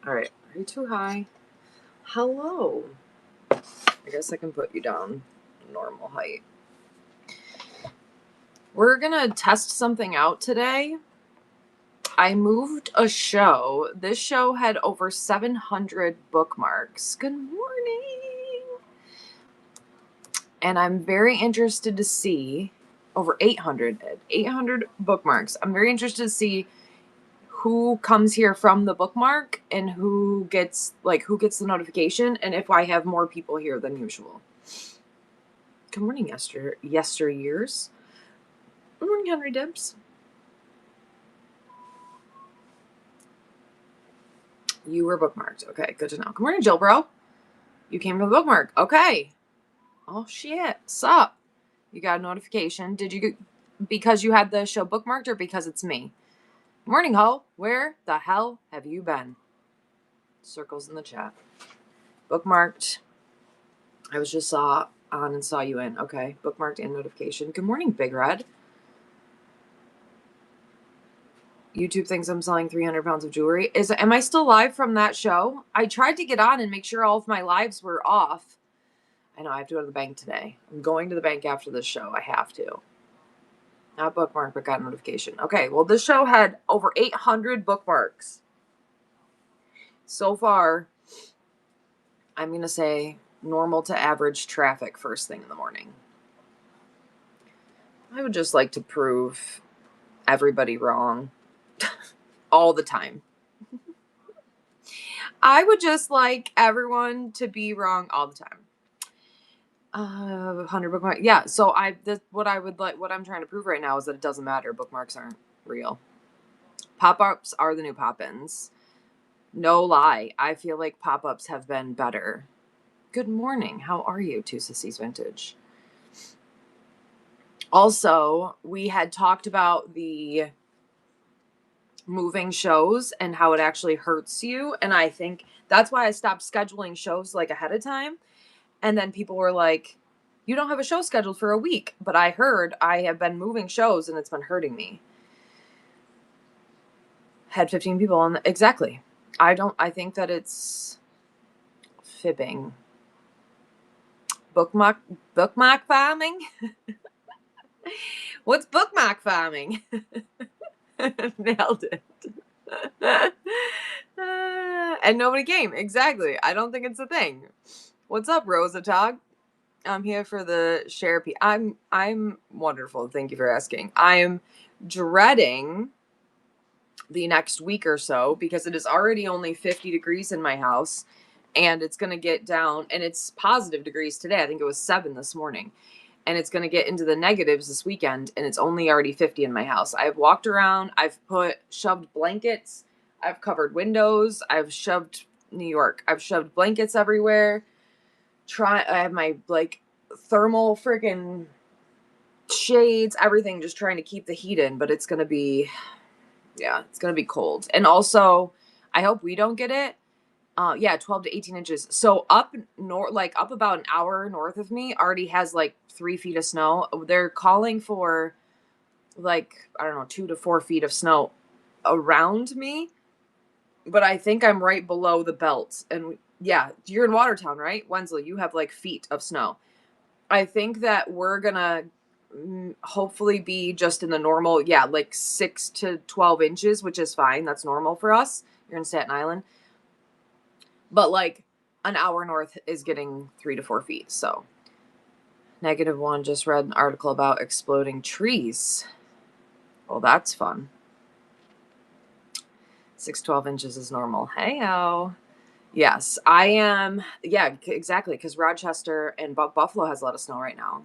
All right. Are you too high? Hello. I guess I can put you down normal height. We're going to test something out today. I moved a show. This show had over 700 bookmarks. Good morning. And I'm very interested to see over 800 bookmarks. I'm very interested to see who comes here from the bookmark and who gets the notification and if I have more people here than usual. Good morning, yesteryears. Good morning, Henry Dibs. You were bookmarked. Okay, good to know. Good morning, Jill Bro. You came from the bookmark. Okay. Oh shit. Sup? You got a notification. Did you because you had the show bookmarked or because it's me? Morning, ho. Where the hell have you been? Circles in the chat. Bookmarked. I was just saw you in. Okay. Bookmarked and notification. Good morning, Big Red. YouTube thinks I'm selling 300 pounds of jewelry. Am I still live from that show? I tried to get on and make sure all of my lives were off. I know I have to go to the bank today. I'm going to the bank after this show. I have to. Not bookmark, but got a notification. Okay, well, this show had over 800 bookmarks. So far, I'm going to say normal to average traffic first thing in the morning. I would just like to prove everybody wrong all the time. I would just like everyone to be wrong all the time. 100 bookmarks. Yeah, so what I'm trying to prove right now is that it doesn't matter. Bookmarks aren't real. Pop-ups are the new pop-ins. No lie. I feel like pop-ups have been better. Good morning. How are you, Two Sissies Vintage? Also, we had talked about the moving shows and how it actually hurts you. And I think that's why I stopped scheduling shows like ahead of time. And then people were like, you don't have a show scheduled for a week. But I heard I have been moving shows and it's been hurting me. Had 15 people on. Exactly. I think that it's fibbing. Bookmark farming? What's bookmark farming? Nailed it. And nobody came. Exactly. I don't think it's a thing. What's up, Rosa Tog? I'm here for the share. I'm wonderful. Thank you for asking. I'm dreading the next week or so because it is already only 50 degrees in my house and it's going to get down and it's positive degrees today. I think it was 7 this morning. And it's going to get into the negatives this weekend, and it's only already 50 in my house. I've walked around. I've shoved blankets. I've covered windows. I've shoved New York. I've shoved blankets everywhere. I have my, thermal freaking shades, everything, just trying to keep the heat in, but it's going to be cold. And also, I hope we don't get it. 12 to 18 inches. So up about an hour north of me already has 3 feet of snow. They're calling for 2 to 4 feet of snow around me. But I think I'm right below the belt. And yeah, you're in Watertown, right? Wensley, you have feet of snow. I think that we're gonna hopefully be just in the normal, 6 to 12 inches, which is fine. That's normal for us. You're in Staten Island. But an hour north is getting 3 to 4 feet. So -1 just read an article about exploding trees. Well, that's fun. 6 to 12 inches is normal. Hey-o. Yes, I am. Yeah, exactly. Because Rochester and Buffalo has a lot of snow right now.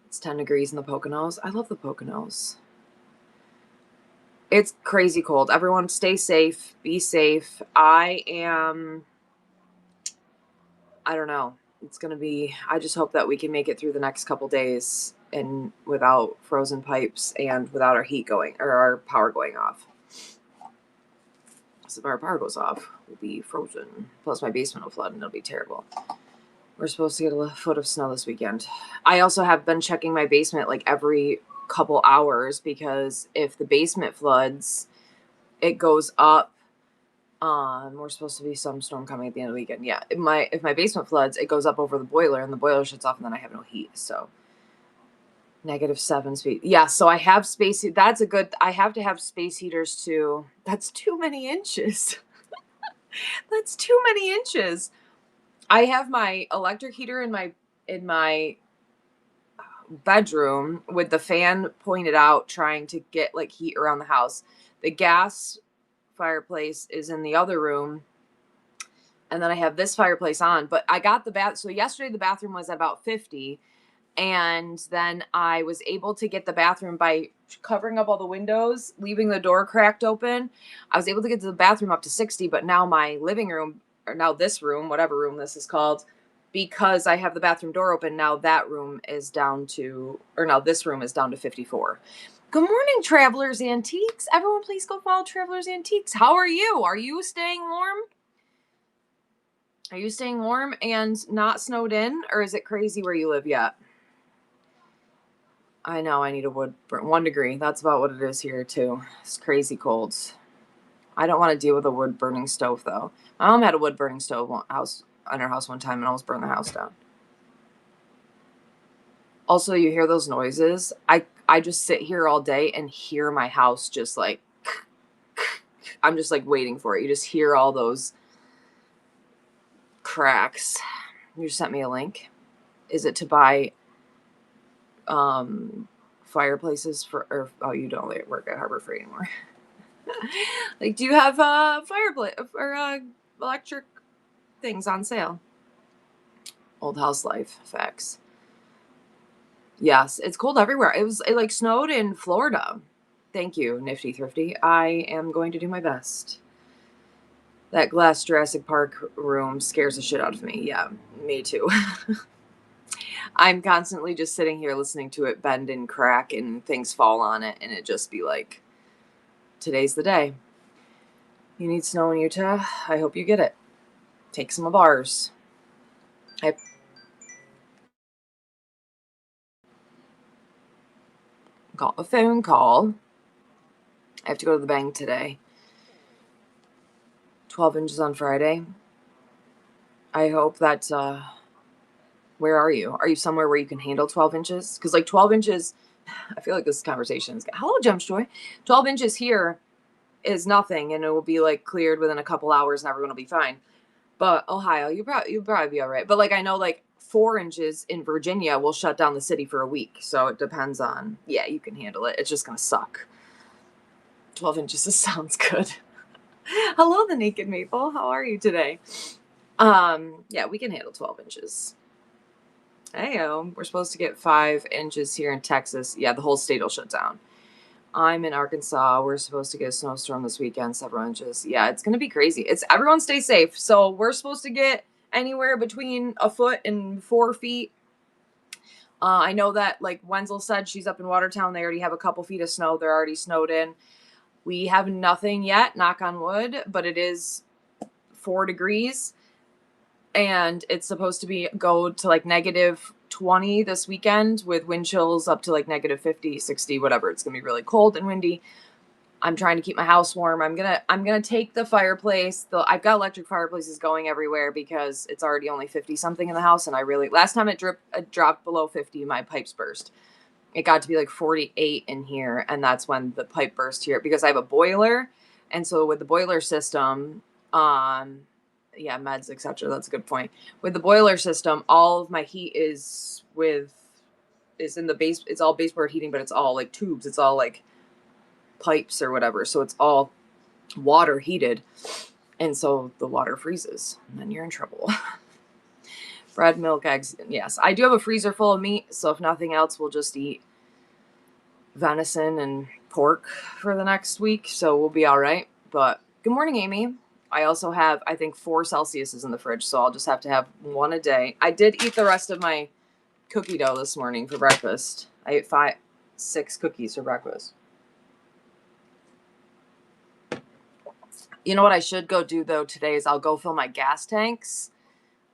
It's 10 degrees in the Poconos. I love the Poconos. It's crazy cold. Everyone stay safe. Be safe. I don't know. It's going to be, I just hope that we can make it through the next couple days and without frozen pipes and without our heat going or our power going off. So if our power goes off, we'll be frozen. Plus my basement will flood and it'll be terrible. We're supposed to get a foot of snow this weekend. I also have been checking my basement every couple hours because if the basement floods, it goes up We're supposed to be some storm coming at the end of the weekend. Yeah, if my basement floods, it goes up over the boiler, and the boiler shuts off, and then I have no heat. So -7 speed. Yeah, so I have space. That's a good. I have to have space heaters too. That's too many inches. That's too many inches. I have my electric heater in my bedroom with the fan pointed out, trying to get like heat around the house. The gas fireplace is in the other room, and then I have this fireplace on. But I got the bath. So yesterday the bathroom was at about 50, and then I was able to get the bathroom by covering up all the windows, leaving the door cracked open. I was able to get to the bathroom up to 60, but now my living room, or now this room, whatever room this is called, because I have the bathroom door open, now that room is down to, or now this room is down to 54. Good morning, Travelers Antiques. Everyone, please go follow Travelers Antiques. How are you? Are you staying warm? Are you staying warm and not snowed in, or is it crazy where you live yet? I know I need a wood burn. 1 degree. That's about what it is here too. It's crazy cold. I don't want to deal with a wood burning stove though. My mom had a wood burning stove on her house one time and almost burned the house down. Also, you hear those noises. I just sit here all day and hear my house just like I'm just like waiting for it. You just hear all those cracks. You sent me a link. Is it to buy fireplaces for, or oh, you don't work at Harbor Freight anymore. Like, do you have fireplace or electric things on sale? Old house life facts. Yes, it's cold everywhere. It like snowed in Florida. Thank you, Nifty Thrifty. I am going to do my best. That glass Jurassic Park room scares the shit out of me. Yeah, me too. I'm constantly just sitting here listening to it bend and crack and things fall on it, and it just be like, today's the day. You need snow in Utah? I hope you get it. Take some of ours. I got a phone call. I have to go to the bank today. 12 inches on Friday. I hope that, where are you? Are you somewhere where you can handle 12 inches? Because like 12 inches, I feel like this conversation is, hello, Gem's Joy. 12 inches here is nothing, and it will be like cleared within a couple hours and everyone will be fine. But Ohio, you'll probably be all right. But like, I know like 4 inches in Virginia will shut down the city for a week. So it depends on, yeah, you can handle it. It's just going to suck. 12 inches sounds good. Hello, the Naked Maple. How are you today? Yeah, we can handle 12 inches. Heyo, we're supposed to get 5 inches here in Texas. Yeah, the whole state will shut down. I'm in Arkansas. We're supposed to get a snowstorm this weekend, several inches. Yeah, it's gonna be crazy. Everyone stay safe. So we're supposed to get anywhere between a foot and 4 feet. I know that like Wenzel said, she's up in Watertown. They already have a couple feet of snow. They're already snowed in. We have nothing yet, knock on wood, but it is 4 degrees. And it's supposed to go to like -20 this weekend with wind chills up to like -50, 60, whatever. It's gonna be really cold and windy. I'm trying to keep my house warm. I'm gonna take the fireplace. I've got electric fireplaces going everywhere because it's already only 50 something in the house, and last time it dropped below 50, my pipes burst. It got to be like 48 in here, and that's when the pipe burst here because I have a boiler, and so with the boiler system, yeah, meds, etc. That's a good point. With the boiler system, all of my heat is in the base. It's all baseboard heating, but it's all like tubes. It's all like pipes or whatever. So it's all water heated, and so the water freezes, and then you're in trouble. Bread, milk, eggs. Yes, I do have a freezer full of meat, so if nothing else, we'll just eat venison and pork for the next week, so we'll be all right. But good morning, Amy. I also have, I think, 4 Celsiuses in the fridge, so I'll just have to have 1 a day. I did eat the rest of my cookie dough this morning for breakfast. I ate 6 cookies for breakfast. You know what I should go do though today is I'll go fill my gas tanks.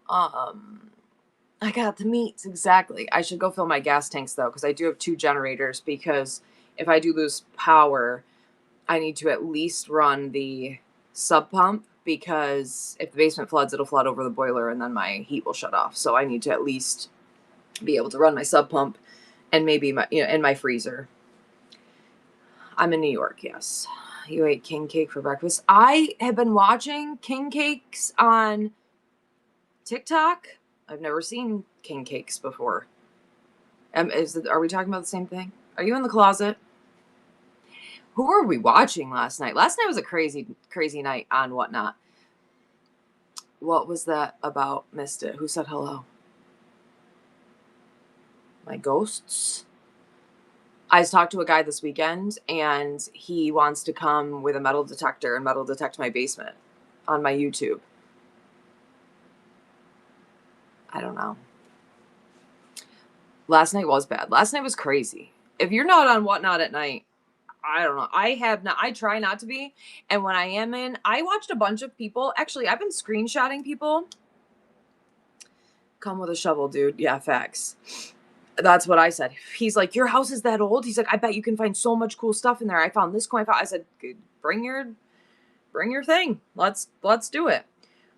I got the meats, exactly. I should go fill my gas tanks though, because I do have 2 generators, because if I do lose power, I need to at least run the sub pump because if the basement floods, it'll flood over the boiler and then my heat will shut off. So I need to at least be able to run my sub pump and maybe my, in my freezer. I'm in New York, yes. You ate king cake for breakfast. I have been watching king cakes on TikTok. I've never seen king cakes before. Are we talking about the same thing? Are you in the closet? Who were we watching last night? Last night was a crazy, crazy night on Whatnot. What was that about? Missed it. Who said hello? My ghosts? I talked to a guy this weekend, and he wants to come with a metal detector and metal detect my basement on my YouTube. I don't know. Last night was bad. Last night was crazy. If you're not on Whatnot at night, I don't know. I try not to be. And when I am in, I watched a bunch of people. Actually, I've been screenshotting people. Come with a shovel, dude. Yeah, facts. That's what I said. He's like, your house is that old? He's like, I bet you can find so much cool stuff in there. I found this coin. I said, bring your thing. Let's do it.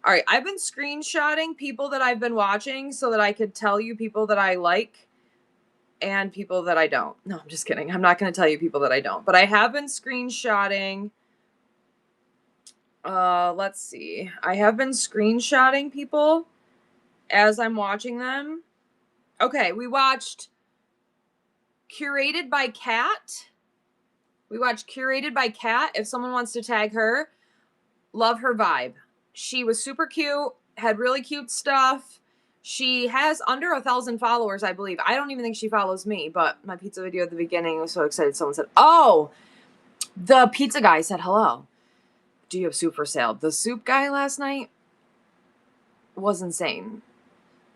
All right. I've been screenshotting people that I've been watching so that I could tell you people that I like and people that I don't. No, I'm just kidding. I'm not going to tell you people that I don't, but I have been screenshotting. Let's see. I have been screenshotting people as I'm watching them. Okay, we watched Curated by Cat. If someone wants to tag her, love her vibe. She was super cute, had really cute stuff. She has under 1,000 followers, I believe. I don't even think she follows me, but my pizza video at the beginning, I was so excited. Someone said, oh, the pizza guy said hello. Do you have soup for sale? The soup guy last night was insane.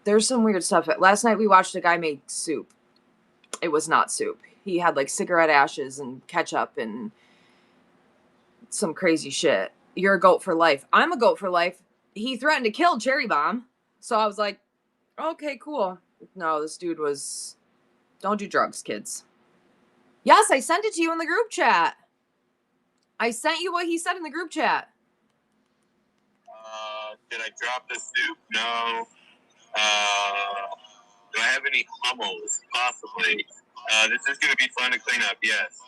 There's some weird stuff. Last night we watched a guy make soup. It was not soup. He had like cigarette ashes and ketchup and some crazy shit. You're a goat for life. I'm a goat for life. He threatened to kill Cherry Bomb. So I was like, okay, cool. No, this dude was... Don't do drugs, kids. Yes, I sent it to you in the group chat. I sent you what he said in the group chat. Did I drop the soup? No. Do I have any hummels? Possibly. This is going to be fun to clean up, yes.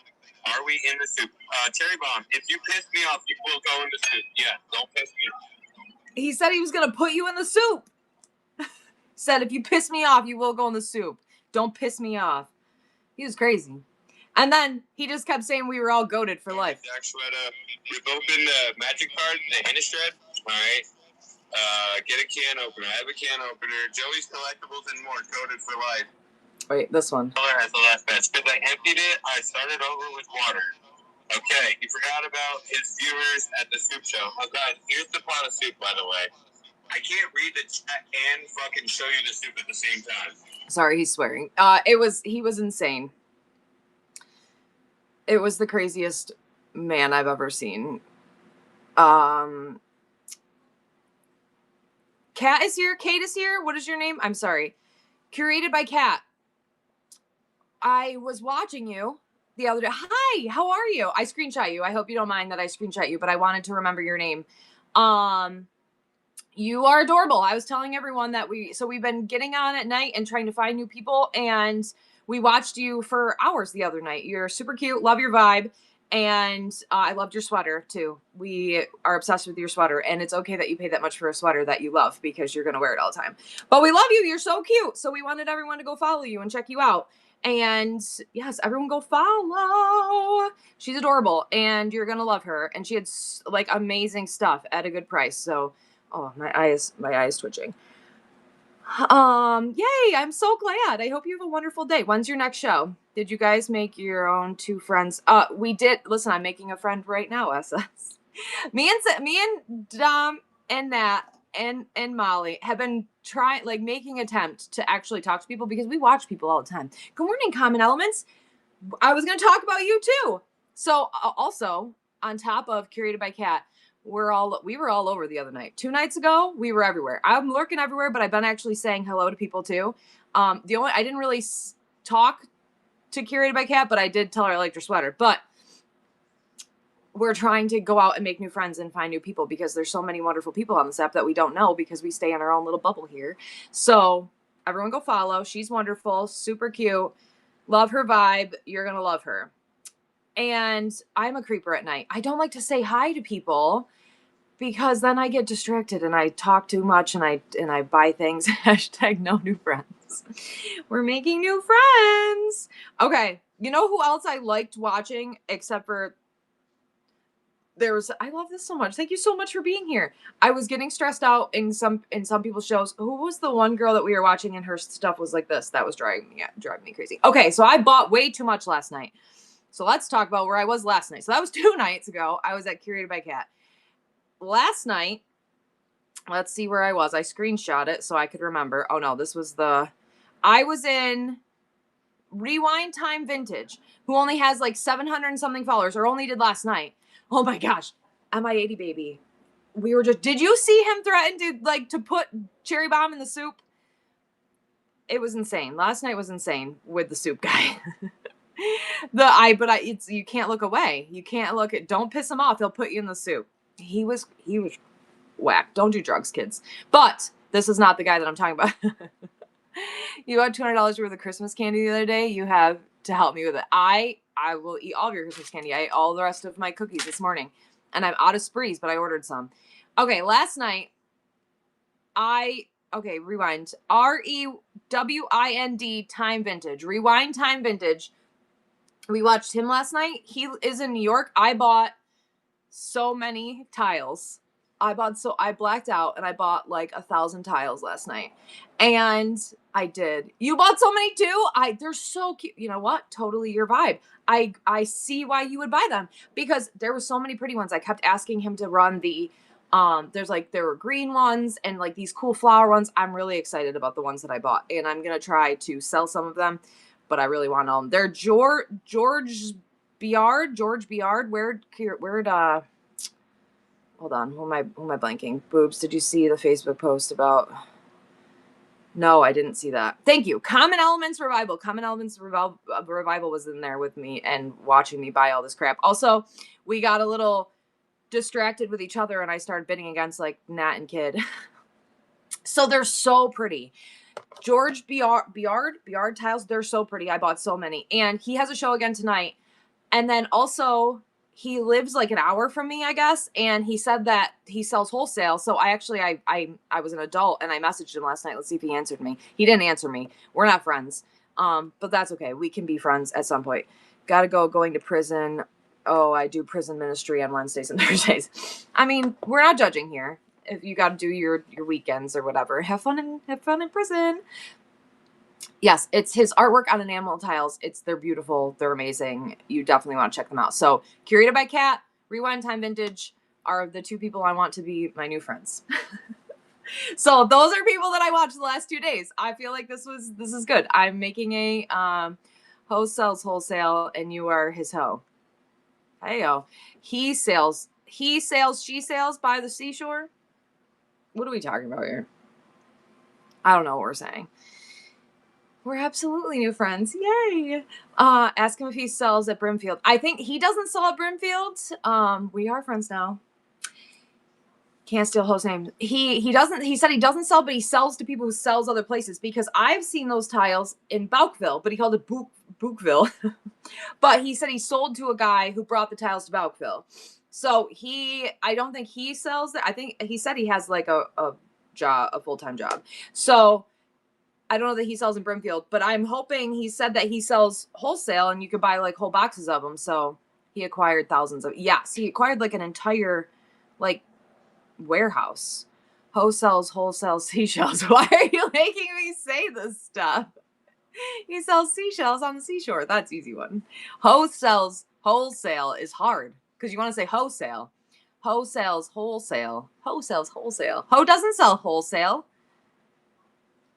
Are we in the soup? Cherry Bomb, if you piss me off, you will go in the soup. Yeah, don't piss me off. He said he was going to put you in the soup. Said, if you piss me off, you will go in the soup. Don't piss me off. He was crazy. And then he just kept saying we were all goated for life. Zach Shredder, rip open the magic card, the Innistrad. All right. Get a can opener. I have a can opener. Joey's Collectibles and more, coded for life. Wait, this one. Color has the last batch. Because I emptied it, I started over with water. Okay, he forgot about his viewers at the soup show. Oh, guys, here's the pot of soup, by the way. I can't read the chat and fucking show you the soup at the same time. Sorry, he's swearing. He was insane. It was the craziest man I've ever seen. Kat is here. Kate is here. What is your name? I'm sorry. Curated by Kat. I was watching you the other day. Hi, how are you? I screenshot you. I hope you don't mind that I screenshot you, but I wanted to remember your name. You are adorable. I was telling everyone that we've been getting on at night and trying to find new people, and we watched you for hours the other night. You're super cute. Love your vibe. And I loved your sweater too. We are obsessed with your sweater, and it's okay that you pay that much for a sweater that you love because you're going to wear it all the time. But we love you. You're so cute. So we wanted everyone to go follow you and check you out. And yes, everyone go follow. She's adorable, and you're going to love her. And she had like amazing stuff at a good price. So, oh, my eyes twitching. Yay, I'm so glad. I hope you have a wonderful day. When's your next show? Did you guys make your own two friends? We did. Listen, I'm making a friend right now, SS. Me and Dom and Nat and Molly have been making an attempt to actually talk to people because we watch people all the time. Good morning, Common Elements. I was going to talk about you too. So also on top of Curated by Kat, we were all over the other night. 2 nights ago, we were everywhere. I'm lurking everywhere, but I've been actually saying hello to people too. I didn't really talk to Curated by Kat, but I did tell her I liked her sweater. But we're trying to go out and make new friends and find new people because there's so many wonderful people on this app that we don't know because we stay in our own little bubble here. So everyone go follow. She's wonderful, super cute. Love her vibe. You're going to love her. And I'm a creeper at night. I don't like to say hi to people because then I get distracted and I talk too much and I buy things. Hashtag no new friends. We're making new friends. Okay. You know who else I liked watching except for I love this so much. Thank you so much for being here. I was getting stressed out in some people's shows. Who was the one girl that we were watching and her stuff was like this? That was driving me crazy. Okay, so I bought way too much last night. So let's talk about where I was last night. So that was 2 nights ago. I was at Curated by Kat. Last night, let's see where I was. I screenshot it so I could remember. Oh no, I was in Rewind Time Vintage, who only has like 700 and something followers, or only did last night. Oh my gosh. MI80 baby. Did you see him threaten to put cherry bomb in the soup? It was insane. Last night was insane with the soup guy. You can't look away. You can't look at, don't piss him off. He'll put you in the soup. He was whack. Don't do drugs, kids. But this is not the guy that I'm talking about. You got $200 worth of Christmas candy the other day. You have to help me with it. I will eat all of your Christmas candy. I ate all the rest of my cookies this morning. And I'm out of sprees, but I ordered some. Okay, last night, rewind. REWIND Time Vintage. Rewind Time Vintage. We watched him last night. He is in New York. I bought so many tiles. I blacked out and I bought like 1,000 tiles last night. And I did. You bought so many too? They're so cute. You know what? Totally your vibe. I see why you would buy them because there were so many pretty ones. I kept asking him to run the there were green ones and like these cool flower ones. I'm really excited about the ones that I bought and I'm going to try to sell some of them, but I really want them. They're George Biard. Where'd hold on, who am I blanking? Boobs, did you see the Facebook post about? No, I didn't see that. Thank you. Common Elements Revival. Common Elements Revival was in there with me and watching me buy all this crap. Also, we got a little distracted with each other and I started bidding against like Nat and Kid. So they're so pretty. George Biard tiles, they're so pretty. I bought so many. And he has a show again tonight. And then also he lives like an hour from me, I guess. And he said that he sells wholesale. So I was an adult and I messaged him last night. Let's see if he answered me. He didn't answer me. We're not friends. But that's okay. We can be friends at some point. Going to prison. Oh, I do prison ministry on Wednesdays and Thursdays. I mean, we're not judging here. If you got to do your weekends or whatever, have fun in prison. Yes, it's his artwork on enamel tiles. They're beautiful. They're amazing. You definitely want to check them out. So, Curated by Kat, Rewind Time Vintage are the 2 people I want to be my new friends. So, those are people that I watched the last 2 days. I feel like this is good. I'm making a Ho sells wholesale and you are his hoe. Heyo. She sails by the seashore. What are we talking about here? I don't know what we're saying. We're absolutely new friends. Yay. Ask him if he sells at Brimfield. I think he doesn't sell at Brimfield. We are friends now. Can't steal host names. He doesn't. He said he doesn't sell, but he sells to people who sells other places because I've seen those tiles in Boukville, but he called it Boukville. But he said he sold to a guy who brought the tiles to Boukville. So I don't think he sells it. I think he said he has like a full-time job. So I don't know that he sells in Brimfield, but I'm hoping he said that he sells wholesale and you could buy like whole boxes of them. So he acquired he acquired like an entire like warehouse. Ho sells wholesale seashells. Why are you making me say this stuff? He sells seashells on the seashore. That's easy one. Ho sells wholesale is hard because you want to say wholesale. Ho sells wholesale. Ho sells wholesale. Ho doesn't sell wholesale.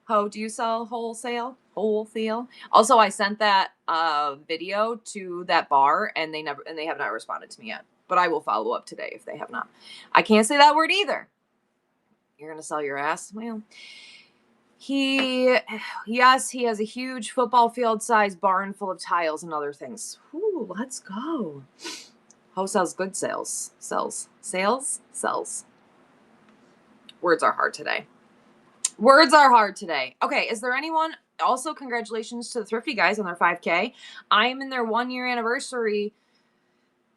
Ho, do you sell wholesale? Wholesale. Also, I sent that video to that bar and they have not responded to me yet. But I will follow up today if they have not. I can't say that word either. You're gonna sell your ass? Well, he has a huge football field size barn full of tiles and other things. Ooh, let's go. Ho sells good sales. Sells. Words are hard today. Okay, is there anyone? Also, congratulations to the Thrifty guys on their 5K. I am in their 1-year anniversary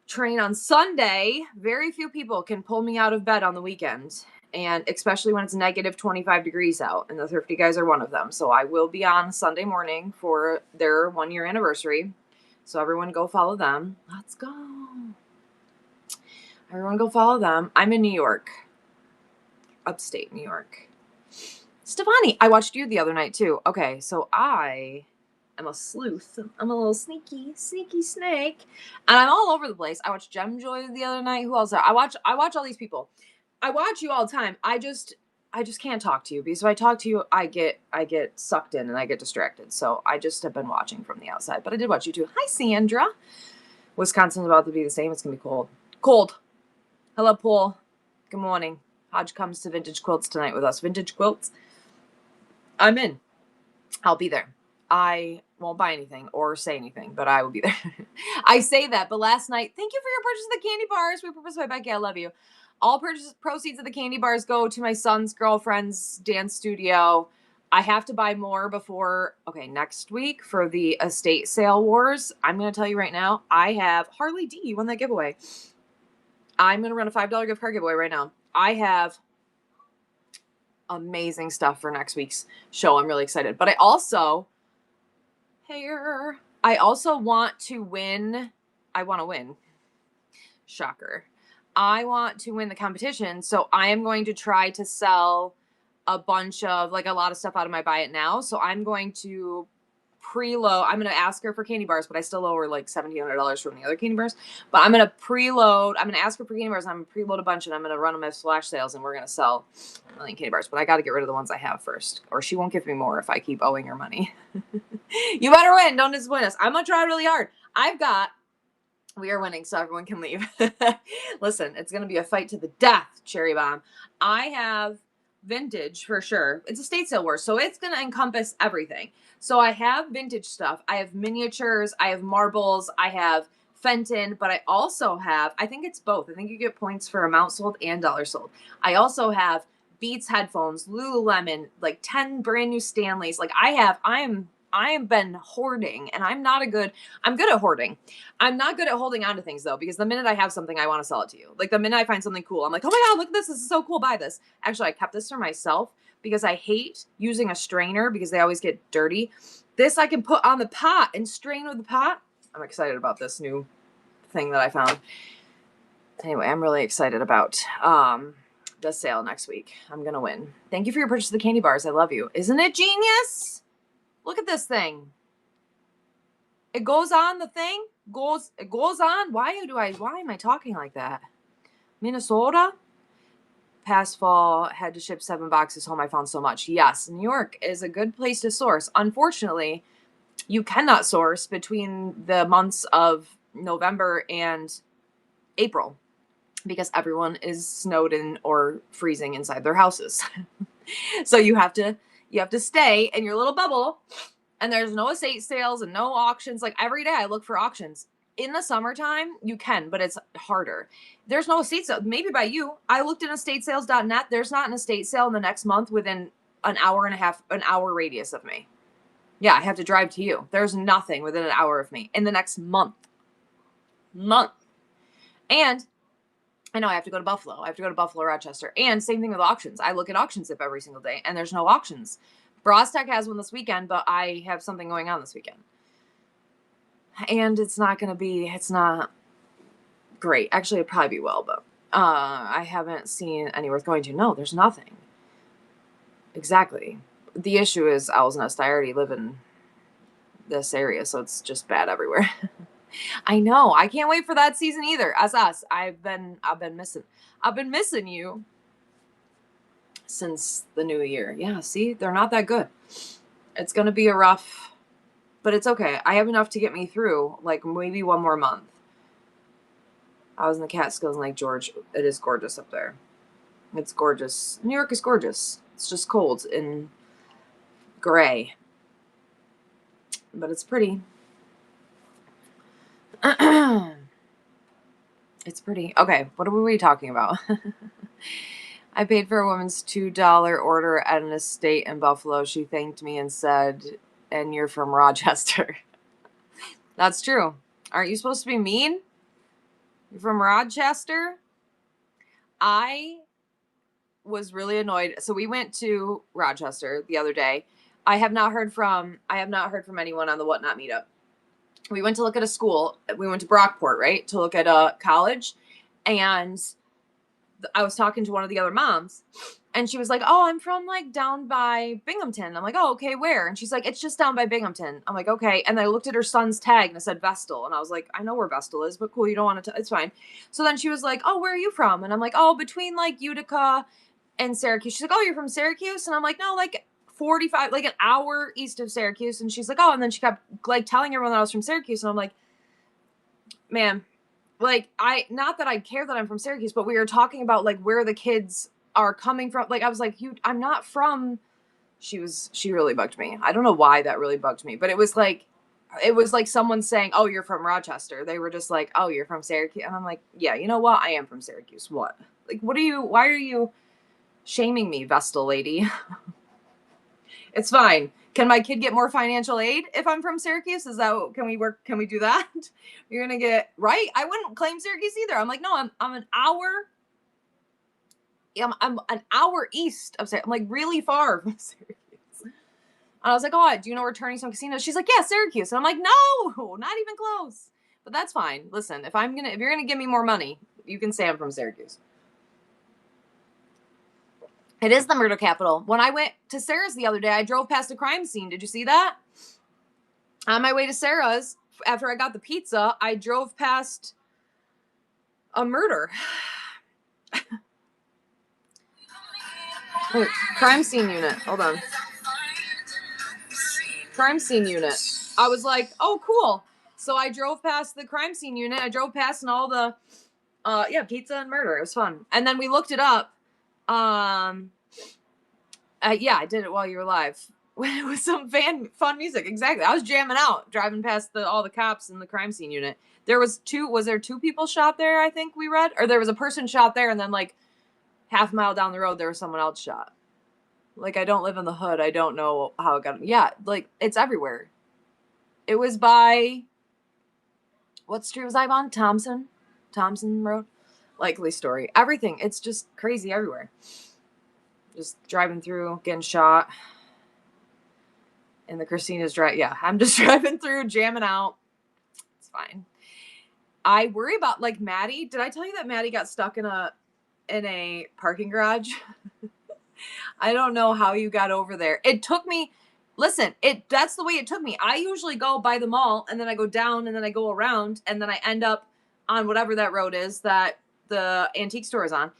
train on Sunday. Very few people can pull me out of bed on the weekend, and especially when it's negative 25 degrees out, and the Thrifty guys are one of them. So I will be on Sunday morning for their 1-year anniversary. So everyone go follow them. Let's go. Everyone go follow them. I'm in New York. Upstate New York. Stefani, I watched you the other night too. Okay, so I am a sleuth. I'm a little sneaky snake. And I'm all over the place. I watched Gemjoy the other night. Who else? I watch all these people. I watch you all the time. I just can't talk to you because if I talk to you, I get sucked in and I get distracted. So I just have been watching from the outside. But I did watch you too. Hi, Sandra. Wisconsin's about to be the same. It's gonna be cold. Hello, Paul. Good morning. Hodge comes to Vintage Quilts tonight with us. Vintage Quilts. I'm in. I'll be there. I won't buy anything or say anything, but I will be there. I say that, but last night, thank you for your purchase of the candy bars. We purchased by Becky. I love you. All proceeds of the candy bars go to my son's girlfriend's dance studio. I have to buy more before, next week for the estate sale wars. I'm going to tell you right now, I have Harley D. You won that giveaway. I'm going to run a $5 gift card giveaway right now. I have amazing stuff for next week's show. I'm really excited. But I also want to win. I want to win. Shocker. I want to win the competition. So I am going to try to sell a bunch of, a lot of stuff out of my buy it now. So I'm going to preload. I'm going to ask her for candy bars, but I still owe her $1,700 from the other candy bars. But I'm going to preload. I'm going to ask her for candy bars. I'm going to preload a bunch and I'm going to run them as flash sales and we're going to sell a million candy bars. But I got to get rid of the ones I have first, or she won't give me more if I keep owing her money. You better win. Don't disappoint us. I'm going to try really hard. We are winning, so everyone can leave. Listen, it's going to be a fight to the death, Cherry Bomb. I have vintage for sure. It's a state sale war, so it's going to encompass everything. So I have vintage stuff. I have miniatures. I have marbles. I have Fenton, but I also have, I think it's both. I think you get points for amount sold and dollars sold. I also have Beats headphones, Lululemon, 10 brand new Stanleys. I am been hoarding, and I'm good at hoarding. I'm not good at holding on to things though, because the minute I have something, I want to sell it to you. The minute I find something cool, I'm like, oh my God, look at this. This is so cool. Buy this. Actually, I kept this for myself because I hate using a strainer because they always get dirty. This I can put on the pot and strain with the pot. I'm excited about this new thing that I found. Anyway, I'm really excited about the sale next week. I'm going to win. Thank you for your purchase of the candy bars. I love you. Isn't it genius? Look at this thing. It goes on the thing. It goes on. Why am I talking like that? Minnesota? Past fall, had to ship 7 boxes home. I found so much. Yes, New York is a good place to source. Unfortunately, you cannot source between the months of November and April because everyone is snowed in or freezing inside their houses. So you have to stay in your little bubble, and there's no estate sales and no auctions. Every day I look for auctions. In the summertime, you can, but it's harder. There's no estate sale. Maybe by you. I looked in estatesales.net. There's not an estate sale in the next month within an hour radius of me. Yeah, I have to drive to you. There's nothing within an hour of me in the next month. And I know I have to go to Buffalo. I have to go to Buffalo, Rochester. And same thing with auctions. I look at AuctionZip every single day, and there's no auctions. Brostech has one this weekend, but I have something going on this weekend. And it's not great. Actually, it probably will, but I haven't seen any worth going to. No, there's nothing. Exactly. The issue is Owl's Nest. I already live in this area, so it's just bad everywhere. I know. I can't wait for that season either. As us, I've been missing you since the new year. Yeah, see, they're not that good. It's gonna be a rough, but it's okay. I have enough to get me through, maybe one more month. I was in the Catskills in Lake George. It is gorgeous up there. It's gorgeous. New York is gorgeous. It's just cold and gray, but it's pretty. It's pretty. Okay, what were we talking about? I paid for a woman's $2 order at an estate in Buffalo. She thanked me and said, "And you're from Rochester." That's true. Aren't you supposed to be mean? You're from Rochester? I was really annoyed. So we went to Rochester the other day. I have not heard from anyone on the Whatnot meetup. We went to look at a school. We went to Brockport, right? To look at a college. And I was talking to one of the other moms, and she was like, "Oh, I'm from like down by Binghamton." I'm like, "Oh, okay, where?" And she's like, "It's just down by Binghamton." I'm like, "Okay." And I looked at her son's tag and it said Vestal, and I was like, "I know where Vestal is, but cool, you don't want to. It's fine." So then she was like, "Oh, where are you from?" And I'm like, "Oh, between like Utica and Syracuse." She's like, "Oh, you're from Syracuse?" And I'm like, "No, like 45, like an hour east of Syracuse." And she's like, "Oh," and then she kept like telling everyone that I was from Syracuse, and I'm like, "Man." Like, not that I care that I'm from Syracuse, but we were talking about like where the kids are coming from. Like, I was like, I'm not from. She really bugged me. I don't know why that really bugged me, but it was like someone saying, "Oh, you're from Rochester." They were just like, "Oh, you're from Syracuse," and I'm like, "Yeah, you know what? I am from Syracuse. What? Like, why are you shaming me, Vestal lady?" It's fine. Can my kid get more financial aid if I'm from Syracuse? Can we do that? You're going to get, right? I wouldn't claim Syracuse either. I'm like, no, I'm an hour. I'm an hour east of Syracuse. I'm like really far from Syracuse. And I was like, "Oh, do you know we're turning some casinos?" She's like, "Yeah, Syracuse." And I'm like, "No, not even close." But that's fine. Listen, if you're going to give me more money, you can say I'm from Syracuse. It is the murder capital. When I went to Sarah's the other day, I drove past a crime scene. Did you see that? On my way to Sarah's, after I got the pizza, I drove past a murder. Wait, crime scene unit. Hold on. Crime scene unit. I was like, "Oh, cool." So I drove past the crime scene unit. I drove past and all the, pizza and murder. It was fun. And then we looked it up. Yeah, I did it while you were live. With some fun music. Exactly. I was jamming out, driving past all the cops in the crime scene unit. Was there two people shot there, I think we read? Or there was a person shot there, and then like half a mile down the road there was someone else shot. Like, I don't live in the hood. I don't know how it got. Yeah, like it's everywhere. It was by, what street was I on? Thompson Road. Likely story. Everything. It's just crazy everywhere. Just driving through, getting shot. And the Christina's yeah, I'm just driving through, jamming out. It's fine. I worry about like Maddie. Did I tell you that Maddie got stuck in a parking garage? I don't know how you got over there. It took me, listen, that's the way it took me. I usually go by the mall and then I go down and then I go around and then I end up on whatever that road is that the antique store is on.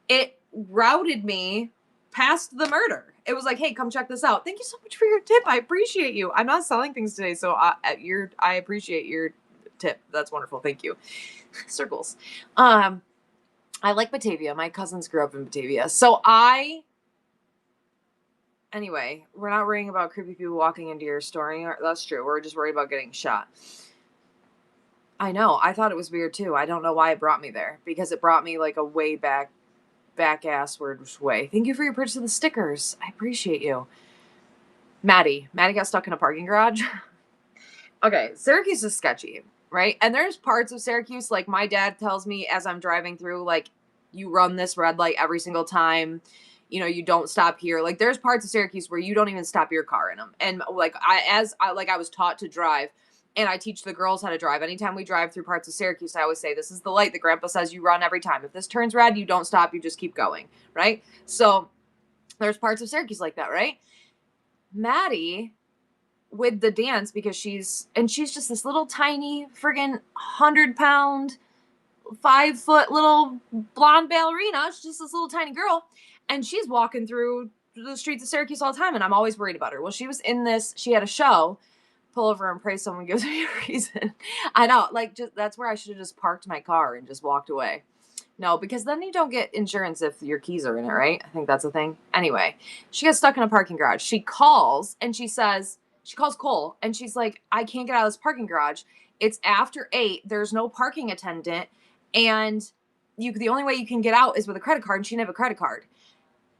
It routed me past the murder. It was like, "Hey, come check this out. Thank you so much for your tip. I appreciate you. I'm not selling things today, so I appreciate your tip. That's wonderful. Thank you." Circles. I like Batavia. My cousins grew up in Batavia. So anyway, we're not worrying about creepy people walking into your store. That's true. We're just worried about getting shot. I know. I thought it was weird too. I don't know why it brought me there, because it brought me like a way back assward way. Thank you for your purchase of the stickers. I appreciate you. Maddie got stuck in a parking garage. Okay, Syracuse is sketchy, right? And there's parts of Syracuse, like my dad tells me as I'm driving through, like, you run this red light every single time. You know, you don't stop here. Like, there's parts of Syracuse where you don't even stop your car in them. And like I was taught to drive, and I teach the girls how to drive. Anytime we drive through parts of Syracuse, I always say, "This is the light that Grandpa says you run every time. If this turns red, you don't stop, you just keep going," right? So there's parts of Syracuse like that, right? Maddie, with the dance, because she's just this little tiny friggin' 100-pound, 5-foot little blonde ballerina. She's just this little tiny girl, and she's walking through the streets of Syracuse all the time, and I'm always worried about her. Well, she had a show. Pull over and pray someone gives me a reason. I know, like, that's where I should have just parked my car and just walked away. No, because then you don't get insurance if your keys are in it, right? I think that's a thing. Anyway, she gets stuck in a parking garage. She calls and she calls Cole, and she's like, "I can't get out of this parking garage. It's after 8. There's no parking attendant, and the only way you can get out is with a credit card, and she didn't have a credit card.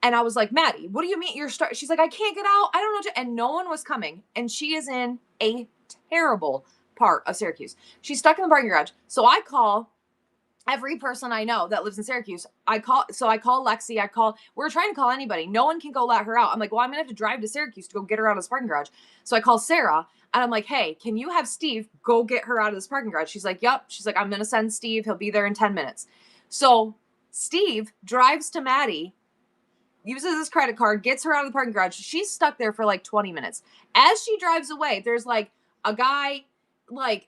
And I was like, Maddie, what do you mean you're She's like, I can't get out. I don't know. And no one was coming. And she is in a terrible part of Syracuse. She's stuck in the parking garage. So I call every person I know that lives in Syracuse. I call Lexi. We're trying to call anybody. No one can go let her out. I'm like, well, I'm going to have to drive to Syracuse to go get her out of this parking garage. So I call Sarah and I'm like, hey, can you have Steve go get her out of this parking garage? She's like, yep. She's like, I'm going to send Steve. He'll be there in 10 minutes. So Steve drives to Maddie, uses his credit card, gets her out of the parking garage. She's stuck there for like 20 minutes. As she drives away, there's like a guy like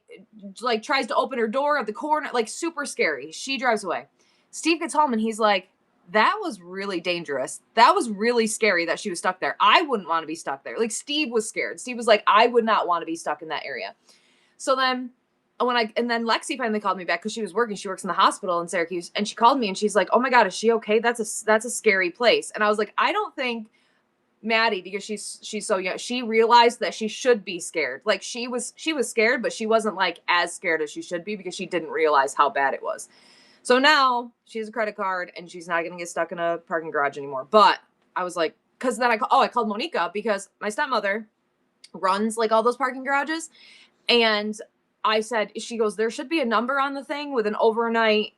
tries to open her door at the corner, like super scary. She drives away. Steve gets home and he's like, that was really dangerous. That was really scary that she was stuck there. I wouldn't want to be stuck there. Like Steve was scared. Steve was like, I would not want to be stuck in that area. So then then Lexi finally called me back because she was working. She works in the hospital in Syracuse, and she called me and she's like, oh my God, is she okay? That's a scary place. And I was like, I don't think Maddie, because she's so young, she realized that she should be scared. Like she was scared, but she wasn't like as scared as she should be because she didn't realize how bad it was. So now she has a credit card and she's not going to get stuck in a parking garage anymore. But I was like, because then I called Monica because my stepmother runs like all those parking garages. And I said, she goes, there should be a number on the thing with an overnight,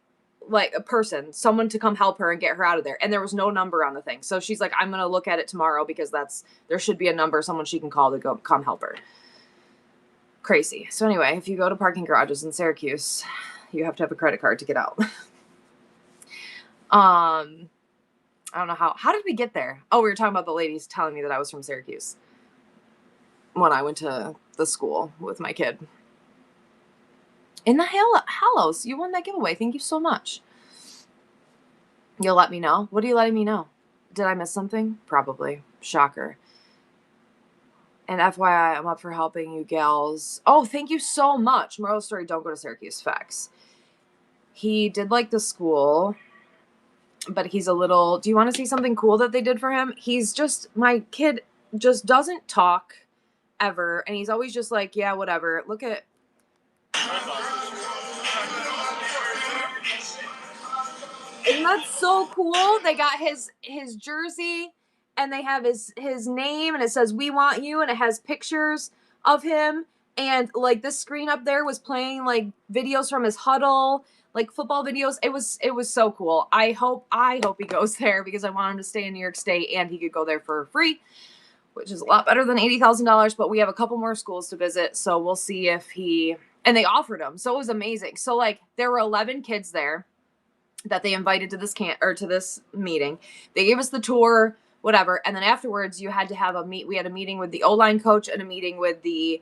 like a person, someone to come help her and get her out of there. And there was no number on the thing. So she's like, I'm going to look at it tomorrow because there should be a number, someone she can call to come help her. Crazy. So anyway, if you go to parking garages in Syracuse, you have to have a credit card to get out. I don't know how did we get there? Oh, we were talking about the ladies telling me that I was from Syracuse when I went to the school with my kid. In the Hallows, you won that giveaway. Thank you so much. You'll let me know. What are you letting me know? Did I miss something? Probably. Shocker. And FYI, I'm up for helping you gals. Oh, thank you so much. Moral story, don't go to Syracuse. Facts. He did like the school, but he's a little... Do you want to see something cool that they did for him? My kid just doesn't talk ever. And he's always just like, yeah, whatever. Look at... Isn't that so cool? They got his jersey and they have his name and it says "We Want You" and it has pictures of him, and like this screen up there was playing like videos from his huddle, like football videos. It was so cool. I hope he goes there because I want him to stay in New York State and he could go there for free, which is a lot better than $80,000. But we have a couple more schools to visit, so we'll see if and they offered him. So it was amazing. So like there were 11 kids there that they invited to this meeting. They gave us the tour, whatever. And then afterwards you had to have we had a meeting with the O-line coach and a meeting with the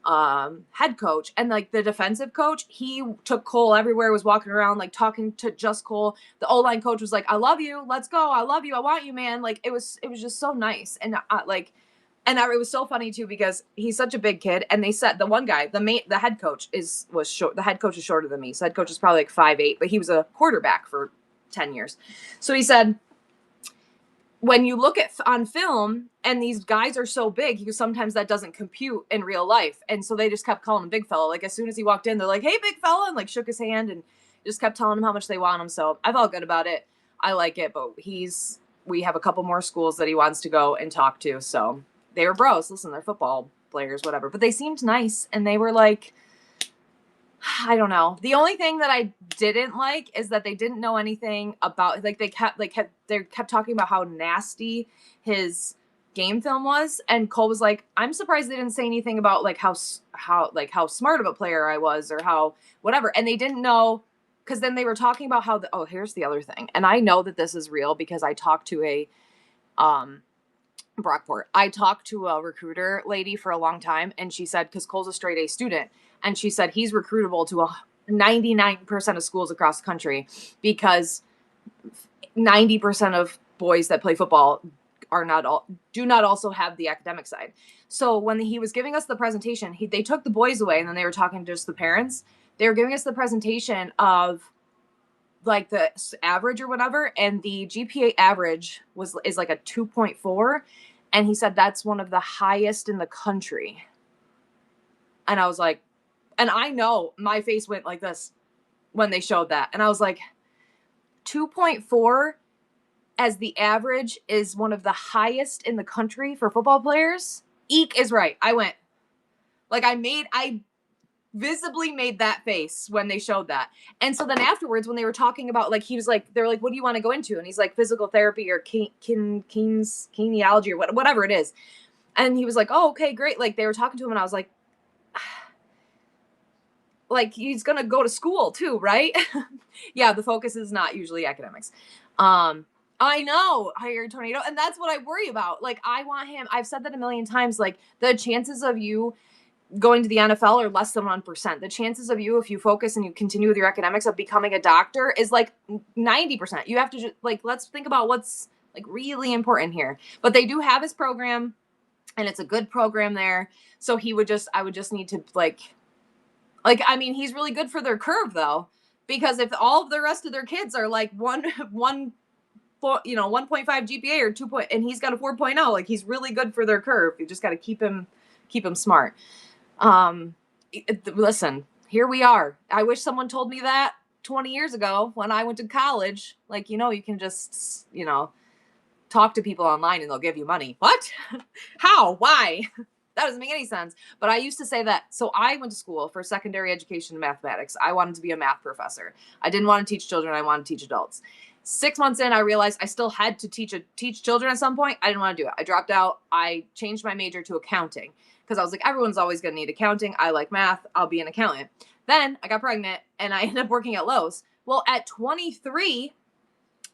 head coach. And like the defensive coach, he took Cole everywhere, was walking around, like talking to just Cole. The O-line coach was like, I love you. Let's go. I love you. I want you, man. Like it was just so nice. And it was so funny too, because he's such a big kid. And they said the one guy, the head coach was short. The head coach is shorter than me. So head coach is probably like 5'8", but he was a quarterback for 10 years. So he said, when you look on film and these guys are so big, sometimes that doesn't compute in real life. And so they just kept calling him big fella. Like as soon as he walked in, they're like, hey, big fella, and like shook his hand and just kept telling him how much they want him. So I felt good about it. I like it, but we have a couple more schools that he wants to go and talk to. So they were bros. Listen, they're football players, whatever. But they seemed nice, and they were like, I don't know. The only thing that I didn't like is that they didn't know anything about, like, they kept talking about how nasty his game film was, and Cole was like, I'm surprised they didn't say anything about like how smart of a player I was or how whatever. And they didn't know, because then they were talking about how here's the other thing, and I know that this is real because I talked to a Brockport. I talked to a recruiter lady for a long time, and she said, because Cole's a straight A student, and she said he's recruitable to 99% of schools across the country because 90% of boys that play football do not also have the academic side. So when he was giving us the presentation, they took the boys away, and then they were talking to just the parents. They were giving us the presentation of like the average or whatever, and the GPA average is like a 2.4, and he said that's one of the highest in the country. And I was like, and I know my face went like this when they showed that. And I was like, 2.4 as the average is one of the highest in the country for football players. Eek is right. I went, like, I visibly made that face when they showed that. And so then afterwards, when they were talking about, like, he was like, they're like, what do you want to go into? And he's like, physical therapy or kinesiology or whatever it is. And he was like, oh, okay, great. Like, they were talking to him, and I was like, he's gonna go to school too, right? Yeah, the focus is not usually academics. I know, Hired Tornado, and that's what I worry about. Like, I want him. I've said that a million times. Like, the chances of you going to the NFL are less than 1%. The chances of you, if you focus and you continue with your academics, of becoming a doctor is like 90%. You have to just, like, let's think about what's like really important here. But they do have his program, and it's a good program there. So I would just need to I mean, he's really good for their curve though, because if all of the rest of their kids are like 1.5 GPA or 2 point, and he's got a 4.0, like, he's really good for their curve. You just got to keep him smart. Listen, here we are. I wish someone told me that 20 years ago when I went to college. Like, you can just, talk to people online and they'll give you money. What? How? Why? That doesn't make any sense. But I used to say that. So I went to school for secondary education in mathematics. I wanted to be a math professor. I didn't want to teach children. I wanted to teach adults. 6 months in, I realized I still had to teach children at some point. I didn't want to do it. I dropped out. I changed my major to accounting because I was like, everyone's always going to need accounting. I like math. I'll be an accountant. Then I got pregnant and I ended up working at Lowe's. Well, at 23,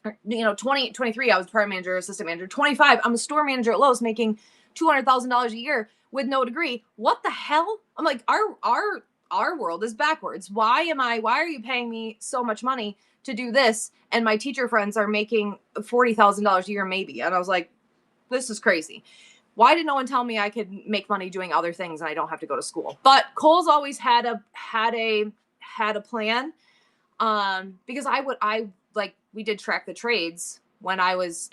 23, I was department manager, assistant manager. 25, I'm a store manager at Lowe's making $200,000 a year with no degree. What the hell? I'm like, our world is backwards. Why are you paying me so much money to do this? And my teacher friends are making $40,000 a year maybe. And I was like, this is crazy. Why did no one tell me I could make money doing other things and I don't have to go to school? But Kohl's always had a plan. Because we did track the trades when I was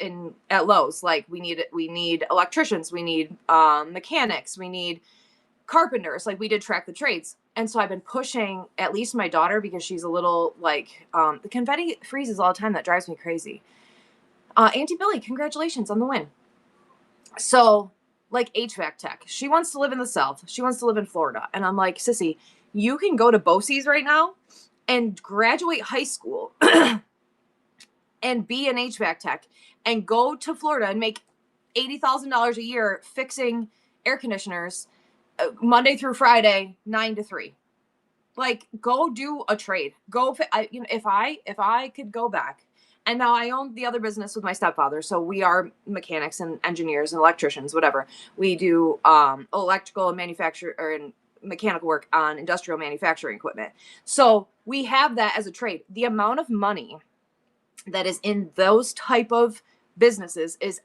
at Lowe's. Like, we need electricians, we need mechanics, we need carpenters. Like, we did track the trades. And so I've been pushing at least my daughter, because she's a little the confetti freezes all the time. That drives me crazy. Auntie Billy, congratulations on the win. So, like, HVAC tech, she wants to live in the South. She wants to live in Florida. And I'm like, sissy, you can go to BOCES right now and graduate high school and be an HVAC tech and go to Florida and make $80,000 a year fixing air conditioners Monday through Friday, 9 to 3. Like, go do a trade. If I could go back, and now I own the other business with my stepfather, so we are mechanics and engineers and electricians, whatever. We do electrical and manufacture and mechanical work on industrial manufacturing equipment. So we have that as a trade. The amount of money that is in those type of businesses is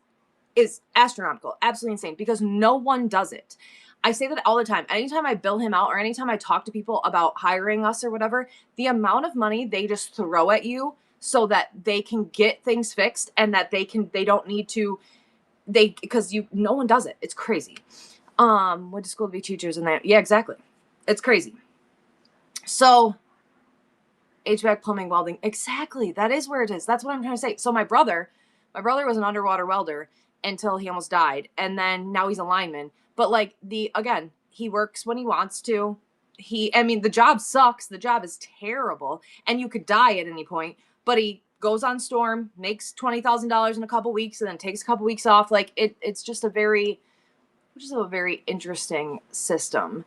astronomical, absolutely insane, because no one does it. I say that all the time. Anytime I bill him out or anytime I talk to people about hiring us or whatever, the amount of money they just throw at you so that they can get things fixed and that they don't need to, because no one does it. It's crazy. Went to school to be teachers and that. Yeah, exactly. It's crazy. So HVAC, plumbing, welding. Exactly. That is where it is. That's what I'm trying to say. So my brother was an underwater welder until he almost died. And then now he's a lineman. But he works when he wants to. The job sucks. The job is terrible. And you could die at any point. But he goes on storm, makes $20,000 in a couple weeks, and then takes a couple weeks off. Like, it's just a very interesting system.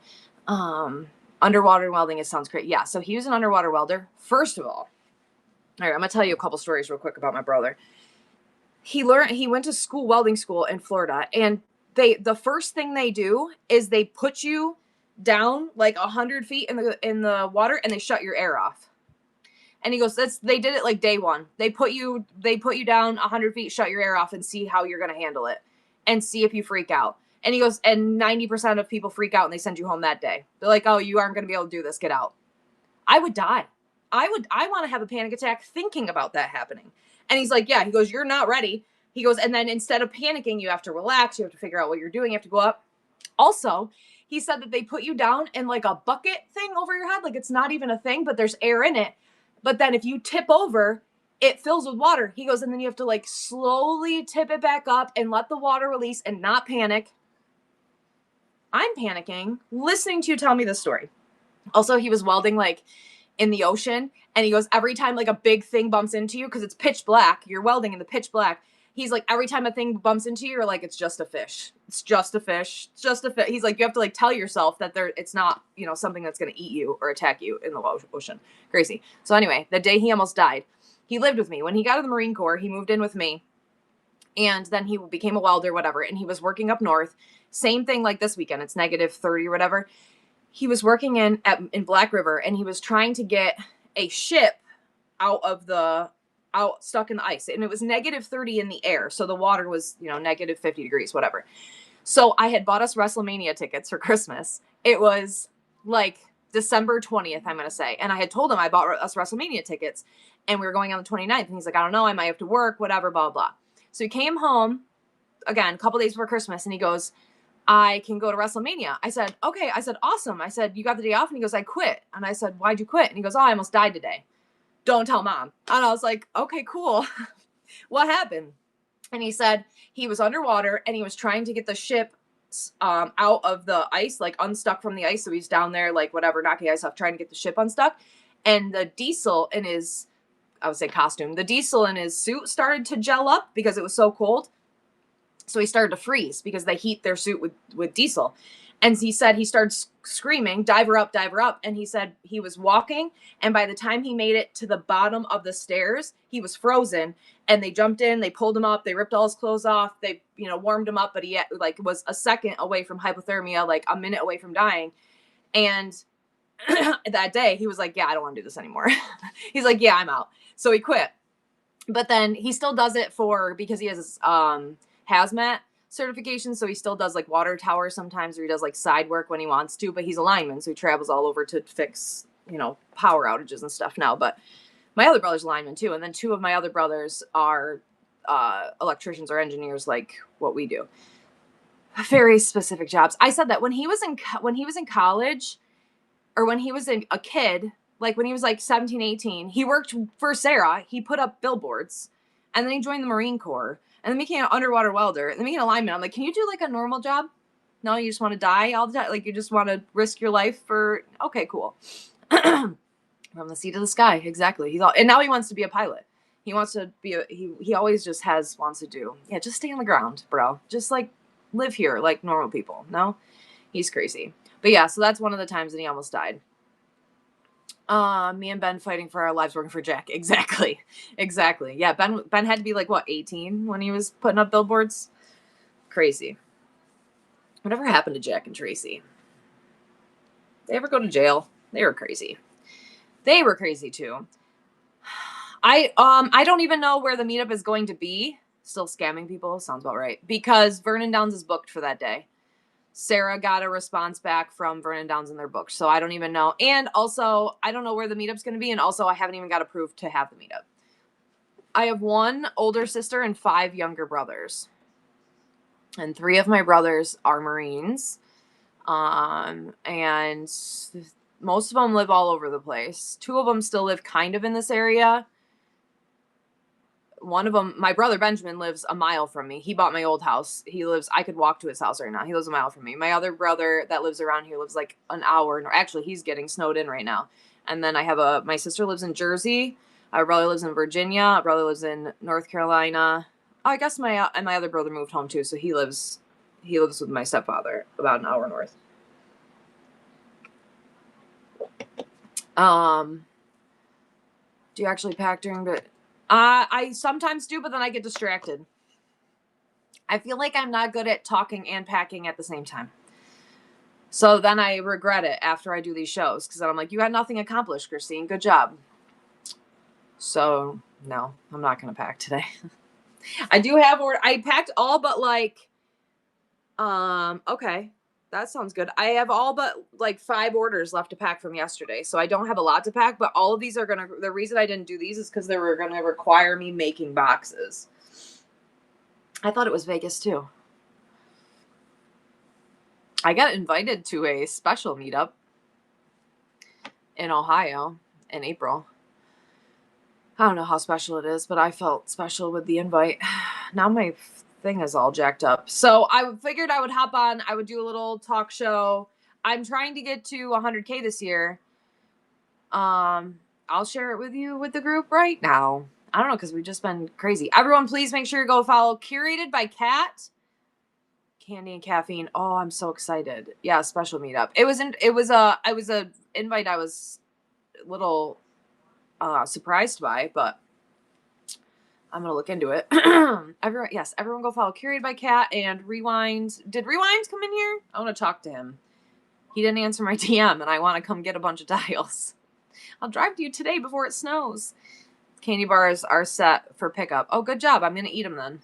Underwater welding, it sounds great. Yeah, so he was an underwater welder. First of all right, I'm going to tell you a couple stories real quick about my brother. He went to welding school in Florida, and the first thing they do is they put you down like 100 feet in the water, and they shut your air off. And he goes, they did it like day one. They put you down 100 feet, shut your air off, and see how you're going to handle it and see if you freak out. And he goes, and 90% of people freak out and they send you home that day. They're like, oh, you aren't going to be able to do this. Get out. I would die. I want to have a panic attack thinking about that happening. And he's like, yeah, he goes, you're not ready. He goes, and then instead of panicking, you have to relax. You have to figure out what you're doing. You have to go up. Also, he said that they put you down in like a bucket thing over your head. Like, it's not even a thing, but there's air in it. But then if you tip over, it fills with water. He goes, and then you have to like slowly tip it back up and let the water release and not panic. I'm panicking listening to you tell me this story. Also, he was welding like in the ocean, and he goes, every time like a big thing bumps into you, because it's pitch black, you're welding in the pitch black. He's like, every time a thing bumps into you, you're like, it's just a fish. It's just a fish. It's just a fish. He's like, you have to like tell yourself that it's not, something that's going to eat you or attack you in the ocean. Crazy. So anyway, the day he almost died, he lived with me. When he got to the Marine Corps, he moved in with me, and then he became a welder, whatever. And he was working up north. Same thing like this weekend. It's -30 or whatever. He was working in Black River, and he was trying to get a ship out stuck in the ice, and it was -30 in the air, so the water was -50 degrees, whatever. So I had bought us WrestleMania tickets for Christmas. It was like December 20th, I'm gonna say, and I had told him I bought us WrestleMania tickets, and we were going on the 29th, and he's like, I don't know, I might have to work, whatever, blah blah. So he came home again a couple days before Christmas, and he goes, I can go to WrestleMania. I said, okay. I said, awesome. I said, you got the day off? And he goes, I quit. And I said, why'd you quit? And he goes, oh, I almost died today. Don't tell mom. And I was like, okay, cool. What happened? And he said he was underwater, and he was trying to get the ship out of the ice, like unstuck from the ice. So he's down there, like whatever, knocking the ice off, trying to get the ship unstuck. And the diesel in his, I would say costume, the diesel in his suit started to gel up because it was so cold. So he started to freeze because they heat their suit with diesel. And he said he started screaming, diver up, diver up. And he said he was walking, and by the time he made it to the bottom of the stairs, he was frozen. And they jumped in, they pulled him up, they ripped all his clothes off, they warmed him up, but he like was a second away from hypothermia, like a minute away from dying. And that day he was like, yeah, I don't want to do this anymore. He's like, yeah, I'm out. So he quit. But then he still does it because he has his hazmat certification, so he still does like water towers sometimes, or he does like side work when he wants to, but he's a lineman, so he travels all over to fix power outages and stuff now. But my other brother's a lineman too, and then two of my other brothers are electricians or engineers, like what we do. Very specific jobs. I said that when he was in college, or when he was a kid, like when he was like 17, 18, he worked for Sarah. He put up billboards, and then he joined the Marine Corps, and then became an underwater welder, and then became an lineman. I'm like, can you do like a normal job? No, you just want to die all the time? Like you just want to risk your life for, okay, cool. From the sea to the sky. Exactly. And now he wants to be a pilot. He wants to be he always just wants to do. Yeah, just stay on the ground, bro. Just like live here like normal people. No? He's crazy. But yeah, so that's one of the times that he almost died. Me and Ben fighting for our lives, working for Jack. Exactly. Yeah, Ben had to be like, what, 18 when he was putting up billboards? Crazy. Whatever happened to Jack and Tracy? They ever go to jail? They were crazy. They were crazy too. I don't even know where the meetup is going to be. Still scamming people? Sounds about right. Because Vernon Downs is booked for that day. Sarah got a response back from Vernon Downs in their book, so I don't even know. And also, I don't know where the meetup's going to be, and also I haven't even got approved to have the meetup. I have one older sister and 5 younger brothers. And 3 of my brothers are Marines. And most of them live all over the place. 2 of them still live kind of in this area. One of them, my brother Benjamin, lives a mile from me. He bought my old house. I could walk to his house right now. He lives a mile from me. My other brother that lives around here lives like an hour. Actually, he's getting snowed in right now. And then I have my sister lives in Jersey. My brother lives in Virginia. My brother lives in North Carolina. I guess my other brother moved home too. So he lives with my stepfather about an hour north. Do you actually pack during the... I sometimes do, but then I get distracted. I feel like I'm not good at talking and packing at the same time. So then I regret it after I do these shows, because then I'm like, you had nothing accomplished, Christine. Good job. So, no, I'm not going to pack today. I do have I packed all but like, okay. That sounds good. I have all but like 5 orders left to pack from yesterday. So I don't have a lot to pack, but all of these the reason I didn't do these is because they were going to require me making boxes. I thought it was Vegas too. I got invited to a special meetup in Ohio in April. I don't know how special it is, but I felt special with the invite. Now my thing is all jacked up. So I figured I would hop on. I would do a little talk show. I'm trying to get to 100K this year. I'll share it with you with the group right now. I don't know, because we've just been crazy. Everyone, please make sure you go follow Curated by Kat. Candy and caffeine. Oh, I'm so excited. Yeah, special meetup. It was a invite I was a little surprised by, but I'm gonna look into it. Everyone go follow Curated by Kat and Rewind. Did Rewind come in here? I want to talk to him. He didn't answer my DM, and I want to come get a bunch of dials. I'll drive to you today before it snows. Candy bars are set for pickup. Oh, good job. I'm gonna eat them then.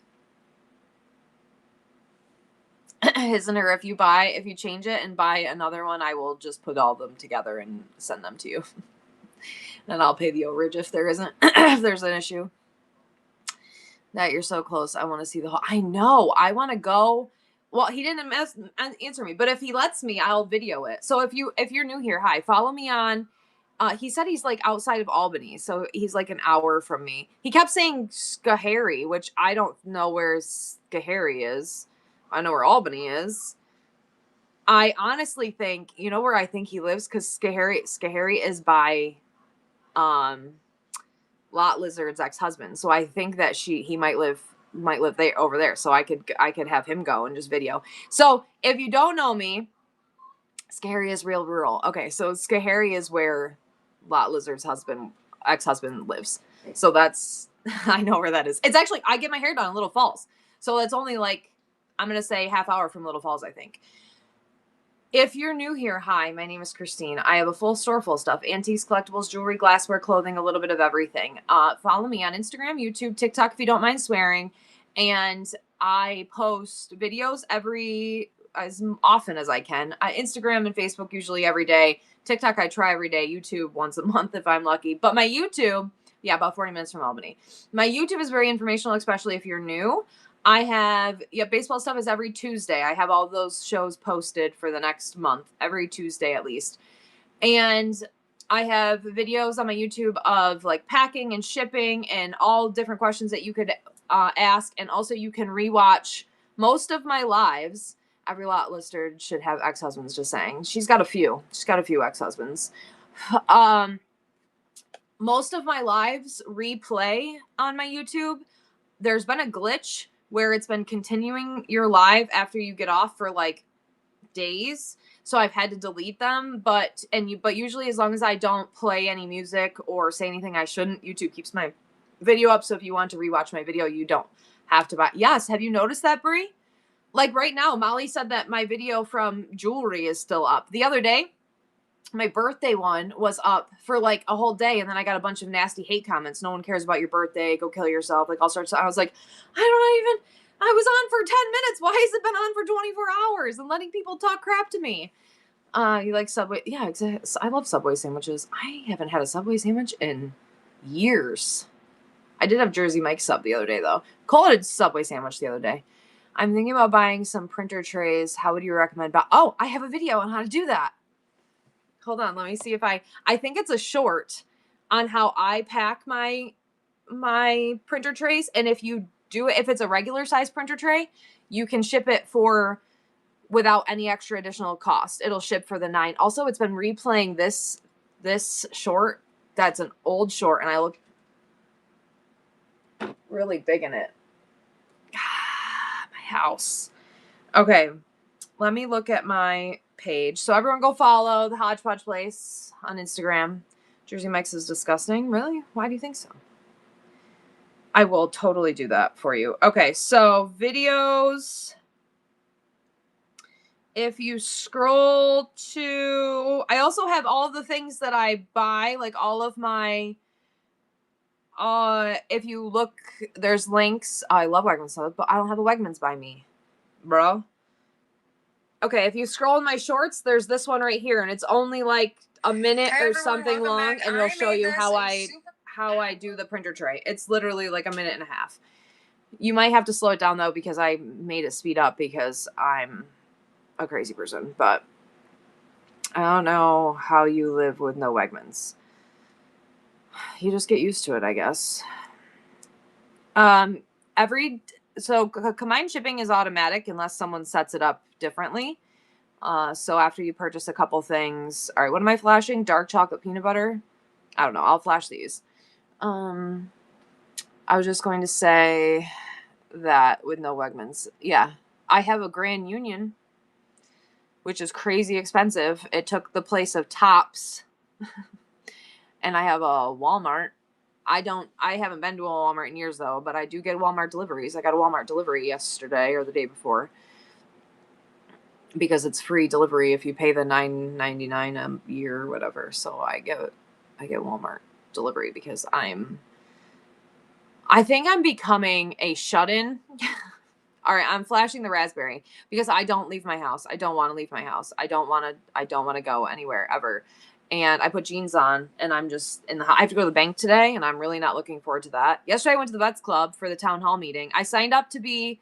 Isn't it? If you change it and buy another one, I will just put all of them together and send them to you. And I'll pay the overage if there isn't, if there's an issue. That you're so close. I want to see the whole. I know. I want to go. Well, he didn't answer me, but if he lets me, I'll video it. So if you're new here, hi, follow me on. He said he's like outside of Albany, so he's like an hour from me. He kept saying Schoharie, which I don't know where Schoharie is. I know where Albany is. I honestly think, you know where I think he lives? Because Schoharie is by Lot Lizard's ex-husband. So I think that he might live there over there. So I could have him go and just video. So if you don't know me, Schoharie is real rural. Okay, so Schoharie is where Lot Lizard's ex-husband lives. So that's I know where that is. It's actually I get my hair done in Little Falls. So it's only like I'm gonna say half hour from Little Falls, I think. If you're new here, hi, my name is Christine. I have a full store full of stuff. Antiques, collectibles, jewelry, glassware, clothing, a little bit of everything. Follow me on Instagram, YouTube, TikTok if you don't mind swearing. And I post videos as often as I can. Instagram and Facebook usually every day. TikTok I try every day. YouTube once a month if I'm lucky. But my YouTube, about 40 minutes from Albany. My YouTube is very informational, especially if you're new. I have, baseball stuff is every Tuesday. I have all those shows posted for the next month, every Tuesday at least. And I have videos on my YouTube of like packing and shipping and all different questions that you could ask. And also you can rewatch most of my lives. Every Lot Lizard should have ex-husbands, just saying. She's got a few ex-husbands. Most of my lives replay on my YouTube. There's been a glitch where it's been continuing your live after you get off for like days. So I've had to delete them, but usually as long as I don't play any music or say anything I shouldn't, YouTube keeps my video up. So if you want to rewatch my video, you don't have to buy. Yes. Have you noticed that, Brie? Like right now, Molly said that my video from jewelry is still up. The other day, my birthday one was up for like a whole day, and then I got a bunch of nasty hate comments. No one cares about your birthday. Go kill yourself. Like all sorts of. I was like, I was on for 10 minutes. Why has it been on for 24 hours and letting people talk crap to me? You like Subway? Yeah, exactly. I love Subway sandwiches. I haven't had a Subway sandwich in years. I did have Jersey Mike's sub the other day though. Cole had a Subway sandwich the other day. I'm thinking about buying some printer trays. How would you recommend? Oh, I have a video on how to do that. Hold on, let me see if I think it's a short on how I pack my printer trays. And if you do it, if it's a regular size printer tray, you can ship it without any extra additional cost. It'll ship for the $9. Also, it's been replaying this short. That's an old short, and I look really big in it. My house. Okay, let me look at my page. So everyone go follow the Hodgepodge Place on Instagram. Jersey Mike's is disgusting. Really? Why do you think so? I will totally do that for you. Okay, so videos. If you scroll to, I also have all the things that I buy, like all of my, if you look, there's links. I love Wegmans stuff, but I don't have a Wegmans by me, bro. Okay, if you scroll in my shorts, there's this one right here, and it's only like a minute or something long, and it'll show you how I do the printer tray. It's literally like a minute and a half. You might have to slow it down though, because I made it speed up because I'm a crazy person, but I don't know how you live with no Wegmans. You just get used to it, I guess. Combined shipping is automatic unless someone sets it up differently. So after you purchase a couple things, all right, what am I flashing? Dark chocolate peanut butter. I don't know. I'll flash these. I was just going to say that with no Wegmans. Yeah, I have a Grand Union, which is crazy expensive. It took the place of Tops, and I have a Walmart. I haven't been to a Walmart in years though, but I do get Walmart deliveries. I got a Walmart delivery yesterday or the day before because it's free delivery if you pay the $9.99 a year or whatever. So I get Walmart delivery because I think I'm becoming a shut-in. All right, I'm flashing the raspberry because I don't leave my house. I don't want to leave my house. I don't want to go anywhere ever. And I put jeans on and I'm just I have to go to the bank today and I'm really not looking forward to that. Yesterday I went to the Vets Club for the town hall meeting. I signed up to be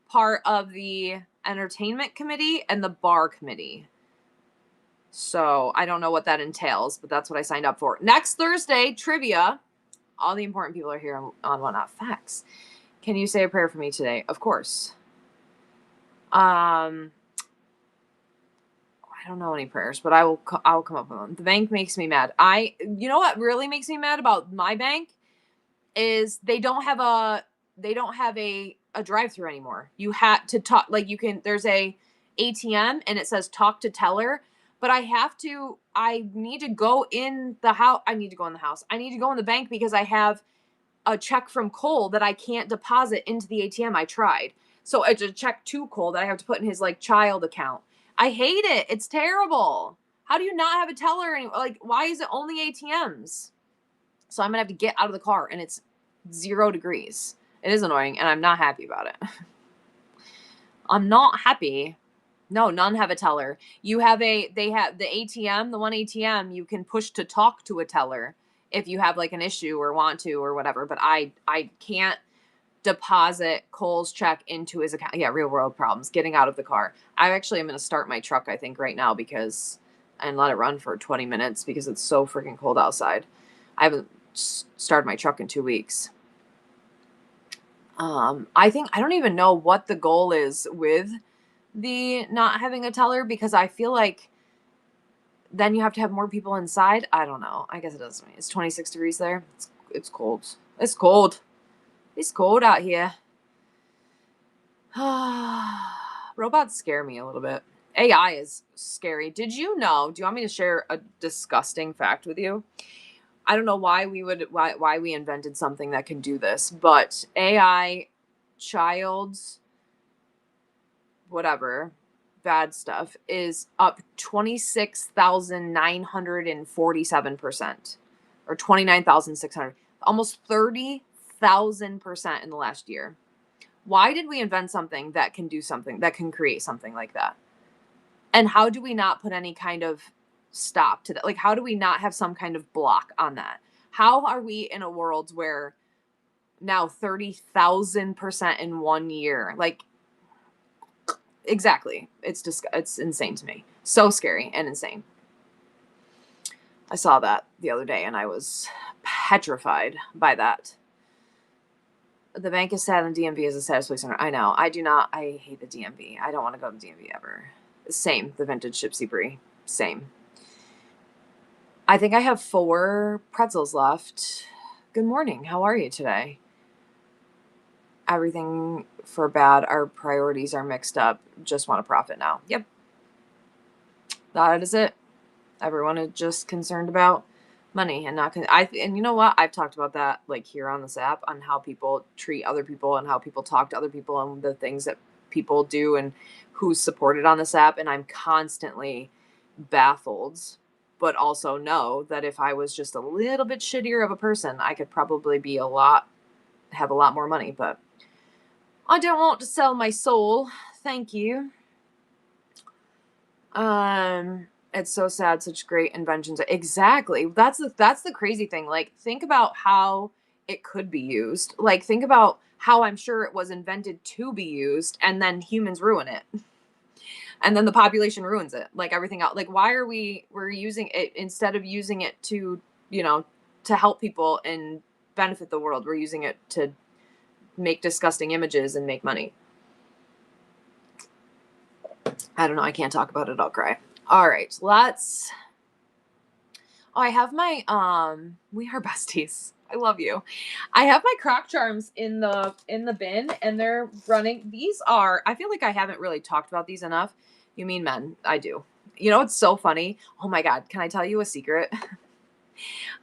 part of the entertainment committee and the bar committee. So I don't know what that entails, but that's what I signed up for. Next Thursday, trivia. All the important people are here on Whatnot Facts. Can you say a prayer for me today? Of course. I don't know any prayers, but I will come up with them. The bank makes me mad. You know what really makes me mad about my bank is they don't have a drive-through anymore. You had to talk, like, there's a ATM and it says talk to teller, but I need to go in the house. I need to go in the bank because I have a check from Cole that I can't deposit into the ATM. I tried. So it's a check to Cole that I have to put in his like child account. I hate it. It's terrible. How do you not have a teller anymore? Like, why is it only ATMs? So I'm gonna have to get out of the car and it's 0 degrees. It is annoying and I'm not happy about it. I'm not happy. No, none have a teller. They have the ATM, the one ATM you can push to talk to a teller if you have like an issue or want to or whatever, but I can't deposit Cole's check into his account. Yeah, real world problems getting out of the car. I actually am going to start my truck, I think, right now and let it run for 20 minutes because it's so freaking cold outside. I haven't started my truck in 2 weeks. I don't even know what the goal is with the not having a teller because I feel like then you have to have more people inside. I don't know. I guess it doesn't. It's 26 degrees there. It's cold. It's cold. It's cold out here. Robots scare me a little bit. AI is scary. Did you know? Do you want me to share a disgusting fact with you? I don't know why we invented something that can do this, but AI child's whatever bad stuff is up 26,947% or 29,600, almost 30,000% in the last year. Why did we invent something that can do something, that can create something like that? And how do we not put any kind of stop to that? Like, how do we not have some kind of block on that? How are we in a world where now 30,000% in 1 year? Like, exactly. It's insane to me. So scary and insane. I saw that the other day and I was petrified by that. The bank is sad and DMV is a saddest place on earth. I know. I hate the DMV. I don't want to go to the DMV ever. Same. The vintage Gypsy Brie. Same. I think I have 4 pretzels left. Good morning. How are you today? Everything for bad. Our priorities are mixed up. Just want to profit now. Yep. That is it. Everyone is just concerned about money and not and you know what? I've talked about that like here on this app on how people treat other people and how people talk to other people and the things that people do and who's supported on this app, and I'm constantly baffled, but also know that if I was just a little bit shittier of a person, I could probably have a lot more money, but I don't want to sell my soul. Thank you. It's so sad. Such great inventions. Exactly. That's the crazy thing. Like, think about how it could be used. Like, think about how I'm sure it was invented to be used, and then humans ruin it, and then the population ruins it. Like everything else. Like, why we're using it instead of using it to, to help people and benefit the world. We're using it to make disgusting images and make money. I don't know. I can't talk about it. I'll cry. All right. Let's. Oh, I have my we are besties. I love you. I have my Croc Charms in the bin, and they're running. These are, I feel like I haven't really talked about these enough. You mean men? I do. You know, it's so funny. Oh my God. Can I tell you a secret?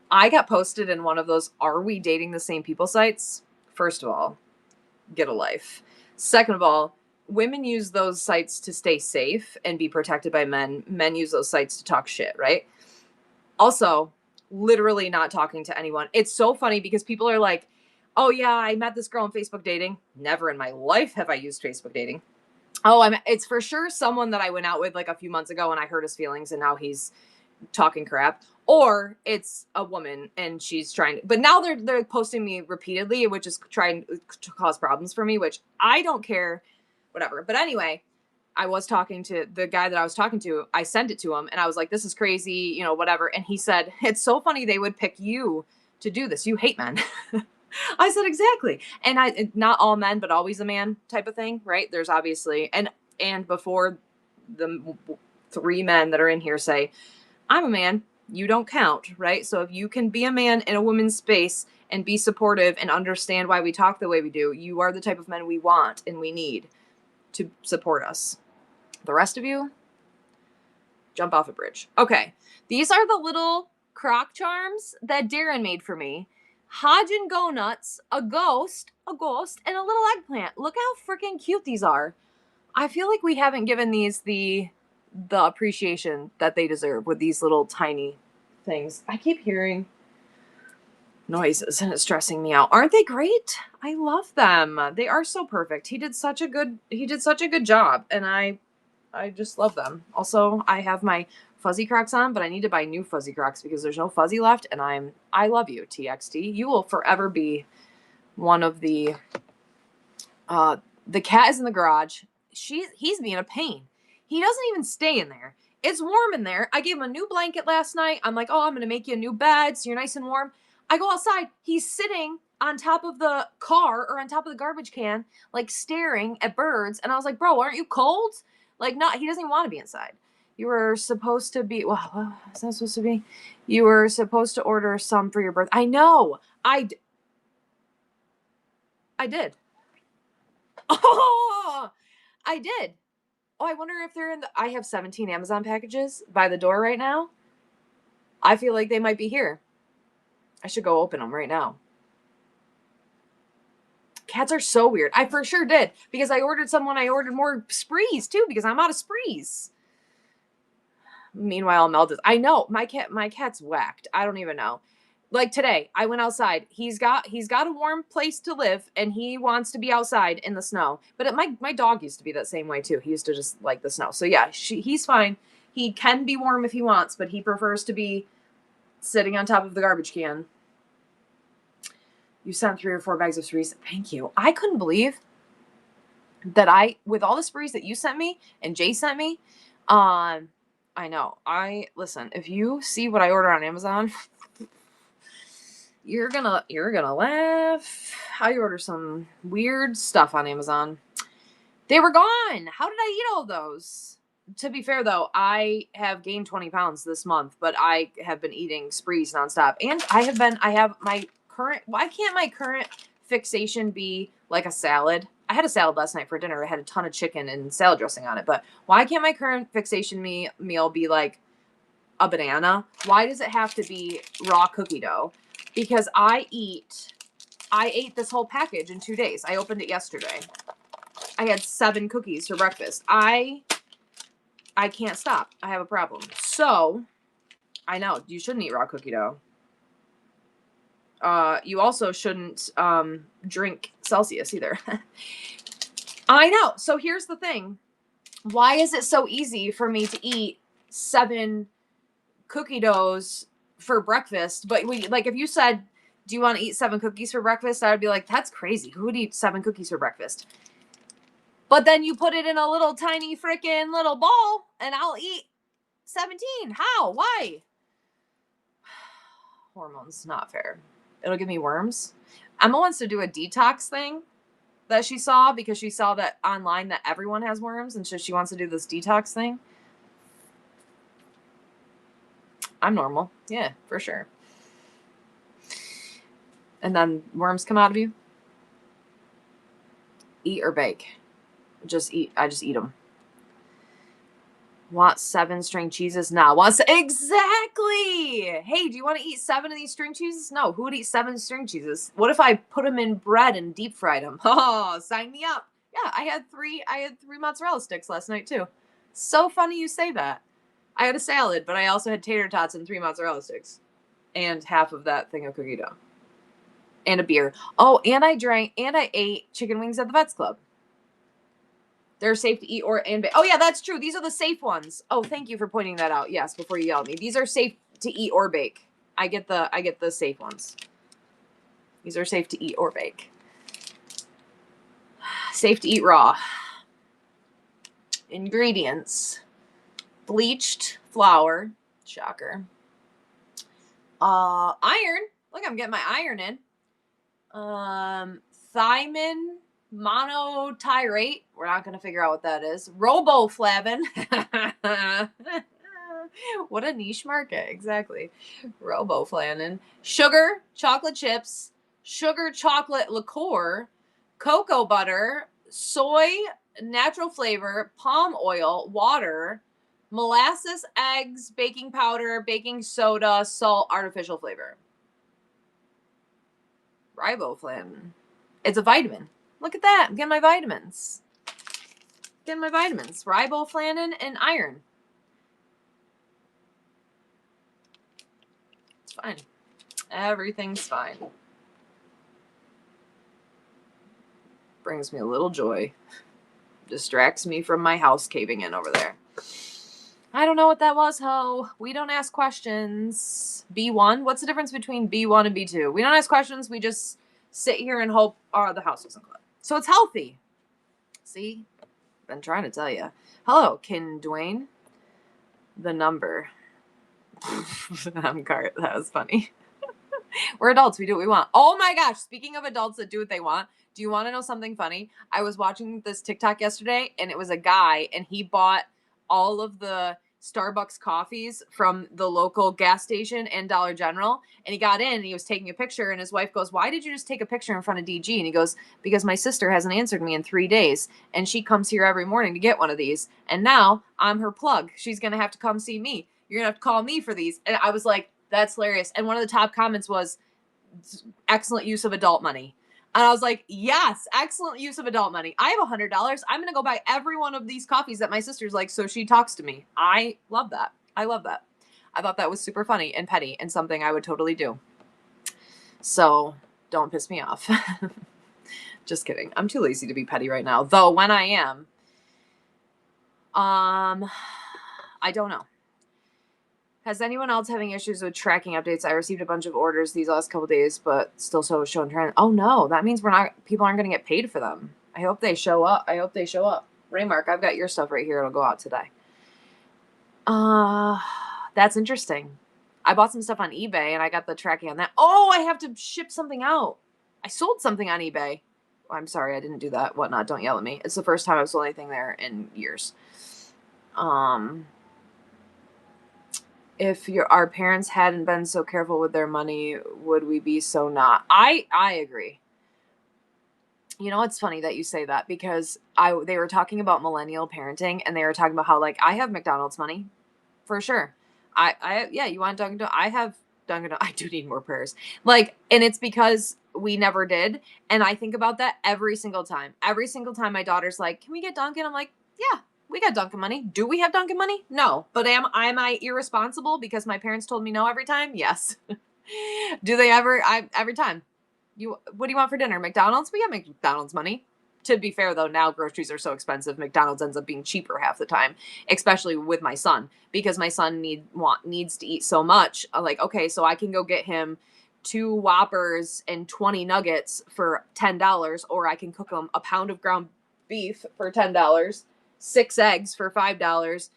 I got posted in one of those "Are we dating the same people" sites. First of all, get a life. Second of all, women use those sites to stay safe and be protected by men. Men use those sites to talk shit, right? Also, literally not talking to anyone. It's so funny because people are like, oh yeah, I met this girl on Facebook dating. Never in my life have I used Facebook dating. Oh, it's for sure someone that I went out with like a few months ago and I hurt his feelings and now he's talking crap. Or it's a woman and she's trying to, but now they're posting me repeatedly, which is trying to cause problems for me, which I don't care, whatever. But anyway, I was talking to the guy that I was talking to. I sent it to him and I was like, this is crazy, whatever. And he said, it's so funny they would pick you to do this. You hate men. I said, exactly. And not all men, but always a man type of thing, right? There's obviously, and before the 3 men that are in here say, I'm a man, you don't count, right? So if you can be a man in a woman's space and be supportive and understand why we talk the way we do, you are the type of men we want and we need to support us. The rest of you, jump off a bridge. Okay, these are the little Croc Charms that Darren made for me. Hodgin Go Nuts, a ghost, and a little eggplant. Look how freaking cute these are. I feel like we haven't given these the appreciation that they deserve with these little tiny things. I keep hearing noises and it's stressing me out. Aren't they great? I love them. They are so perfect. He did such a good job, and I just love them. Also, I have my fuzzy Crocs on, but I need to buy new fuzzy Crocs because there's no fuzzy left, and I love you, TXT. You will forever be one of the cat is in the garage. He's being a pain. He doesn't even stay in there. It's warm in there. I gave him a new blanket last night. I'm like, oh, I'm going to make you a new bed so you're nice and warm. I go outside. He's sitting on top of the car or on top of the garbage can, like staring at birds. And I was like, bro, aren't you cold? Like, no, he doesn't even want to be inside. You were supposed to be, well, what is that supposed to be? You were supposed to order some for your birthday. I know. I did. Oh, I did. Oh, I wonder if they're in I have 17 Amazon packages by the door right now. I feel like they might be here. I should go open them right now. Cats are so weird. I for sure did because I ordered some when I ordered more sprees too because I'm out of sprees. Meanwhile, Mel does. I know my cat's whacked. I don't even know. Like today, I went outside. He's got a warm place to live, and he wants to be outside in the snow. But my dog used to be that same way too. He used to just like the snow. So yeah, he's fine. He can be warm if he wants, but he prefers to be sitting on top of the garbage can. You sent 3 or 4 bags of sprees. Thank you. I couldn't believe that with all the sprees that you sent me and Jay sent me, I know. Listen, if you see what I order on Amazon, you're gonna laugh. I order some weird stuff on Amazon. They were gone. How did I eat all those? To be fair though, I have gained 20 pounds this month, but I have been eating sprees nonstop. And I have my current, why can't my current fixation be like a salad? I had a salad last night for dinner. It had a ton of chicken and salad dressing on it, but why can't my current fixation meal be like a banana? Why does it have to be raw cookie dough? Because I ate this whole package in 2 days. I opened it yesterday. I had 7 cookies for breakfast. I can't stop. I have a problem. So, I know, you shouldn't eat raw cookie dough. You also shouldn't drink Celsius either. I know. So here's the thing. Why is it so easy for me to eat 7 cookie doughs for breakfast? But like if you said, do you want to eat 7 cookies for breakfast? I would be like, that's crazy. Who would eat 7 cookies for breakfast? But then you put it in a little tiny freaking little ball and I'll eat 17. How? Why? hormones. Not fair. It'll give me worms. Emma wants to do a detox thing that she saw because she saw that online that everyone has worms, and so she wants to do this detox thing. I'm normal. Yeah, for sure. And then worms come out of you. Eat or bake? Just eat. I just eat them. Want 7 string cheeses? Nah. Exactly. Hey, do you want to eat 7 of these string cheeses? No. Who would eat 7 string cheeses? What if I put them in bread and deep fried them? Oh, sign me up. Yeah, I had 3 mozzarella sticks last night too. So funny you say that. I had a salad, but I also had tater tots and 3 mozzarella sticks. And half of that thing of cookie dough. And a beer. Oh, and I ate chicken wings at the Vets Club. They're safe to eat oh yeah, that's true. These are the safe ones. Oh, thank you for pointing that out. Yes, before you yell at me. These are safe to eat or bake. I get the safe ones. These are safe to eat or bake. Safe to eat raw. Ingredients. Bleached flour. Shocker. Iron. Look, I'm getting my iron in. Thiamine monotyrate. We're not going to figure out what that is. Riboflavin. What a niche market. Exactly. Riboflavin. Sugar, chocolate chips, sugar chocolate liqueur, cocoa butter, soy, natural flavor, palm oil, water, molasses, eggs, baking powder, baking soda, salt, artificial flavor. Riboflavin. It's a vitamin. Look at that. I'm getting my vitamins. Riboflavin and iron. It's fine. Everything's fine. Brings me a little joy. Distracts me from my house caving in over there. I don't know what that was, ho. We don't ask questions. B1? What's the difference between B1 and B2? We don't ask questions. We just sit here and hope the house doesn't collapse. So it's healthy. See? Been trying to tell you. Hello, Kin Dwayne. The number. That was funny. We're adults. We do what we want. Oh my gosh. Speaking of adults that do what they want, do you want to know something funny? I was watching this TikTok yesterday, and it was a guy, and he bought all of the Starbucks coffees from the local gas station and Dollar General. And he got in and he was taking a picture, and his wife goes, "Why did you just take a picture in front of DG?" And he goes, "Because my sister hasn't answered me in 3 days, and she comes here every morning to get one of these. And now I'm her plug. She's going to have to come see me. You're going to have to call me for these." And I was like, that's hilarious. And one of the top comments was, "Excellent use of adult money." And I was like, yes, excellent use of adult money. I have $100. I'm going to go buy every one of these coffees that my sister's like, so she talks to me. I love that. I thought that was super funny and petty and something I would totally do. So don't piss me off. Just kidding. I'm too lazy to be petty right now. Though when I am, I don't know. Has anyone else having issues with tracking updates? I received a bunch of orders these last couple days, but still showing trend. Oh no, that means people aren't going to get paid for them. I hope they show up. Raymark, I've got your stuff right here. It'll go out today. That's interesting. I bought some stuff on eBay and I got the tracking on that. Oh, I have to ship something out. I sold something on eBay. I'm sorry, I didn't do that. Whatnot, don't yell at me. It's the first time I've sold anything there in years. If our parents hadn't been so careful with their money, would we be so not? I agree. You know, it's funny that you say that because they were talking about millennial parenting, and they were talking about how, like, I have McDonald's money for sure. Yeah, you want Dunkin' Donuts? I have Dunkin' Donuts. I do need more prayers. Like, and it's because we never did. And I think about that every single time. Every single time my daughter's like, "Can we get Dunkin'?" I'm like, yeah. We got Dunkin' money. Do we have Dunkin' money? No. But am I irresponsible because my parents told me no every time? Yes. Do they ever? Every time. What do you want for dinner? McDonald's? We got McDonald's money. To be fair, though, now groceries are so expensive. McDonald's ends up being cheaper half the time, especially with my son, because my son needs to eat so much. Like, okay, so I can go get him 2 Whoppers and 20 nuggets for $10, or I can cook him a pound of ground beef for $10. 6 eggs for $5.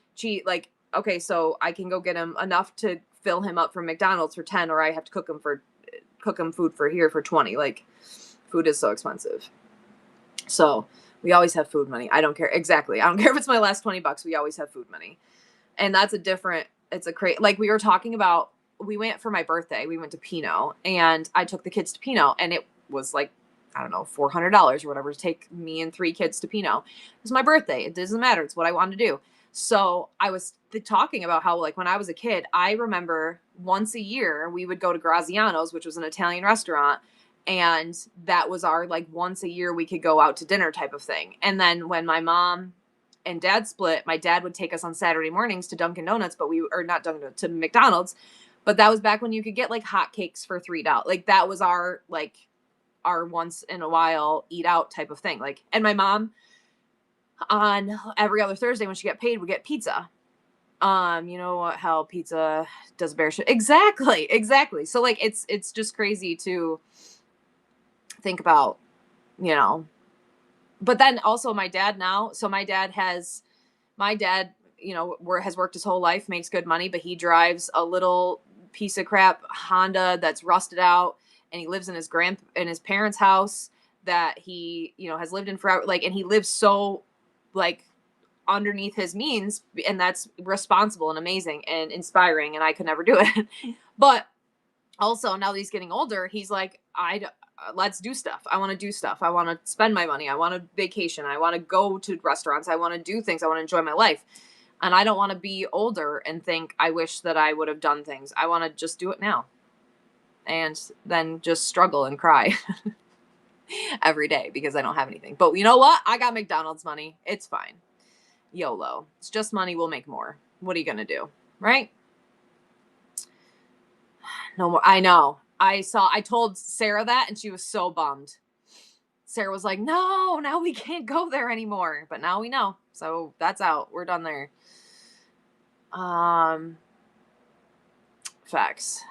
Like, okay, so I can go get him enough fill him up from McDonald's for 10, or I have to cook him food for here for 20. Like, food is so expensive. So we always have food money. I don't care. Exactly. I don't care if it's my last $20. We always have food money. And that's it's a great, like we were talking about, we went for my birthday. We went to Pinot, and I took the kids to Pinot, and it was like, I don't know, $400 or whatever to take me and 3 kids to Pinot. It was my birthday. It doesn't matter. It's what I wanted to do. So I was talking about how, like, when I was a kid, I remember once a year we would go to Graziano's, which was an Italian restaurant. And that was our, like, once a year we could go out to dinner type of thing. And then when my mom and dad split, my dad would take us on Saturday mornings to Dunkin' Donuts, to McDonald's. But that was back when you could get like hotcakes for $3. Like, that was our once in a while eat out type of thing. Like, and my mom on every other Thursday when she got paid would get pizza. You know what, how pizza does bear shit. Exactly. So like, it's just crazy to think about, you know. But then also my dad, you know, has worked his whole life, makes good money, but he drives a little piece of crap Honda that's rusted out, and he lives in his parents' house that he, you know, has lived in forever. Like, and he lives so, like, underneath his means, and that's responsible and amazing and inspiring, and I could never do it. But also, now that he's getting older, he's like, let's do stuff. I want to do stuff. I want to spend my money. I want to vacation. I want to go to restaurants. I want to do things. I want to enjoy my life. And I don't want to be older and think, I wish that I would have done things. I want to just do it now. And then just struggle and cry every day because I don't have anything. But you know what? I got McDonald's money. It's fine. YOLO. It's just money. We'll make more. What are you going to do? Right? No more. I know. I told Sarah that, and she was so bummed. Sarah was like, no, now we can't go there anymore. But now we know. So that's out. We're done there. Facts.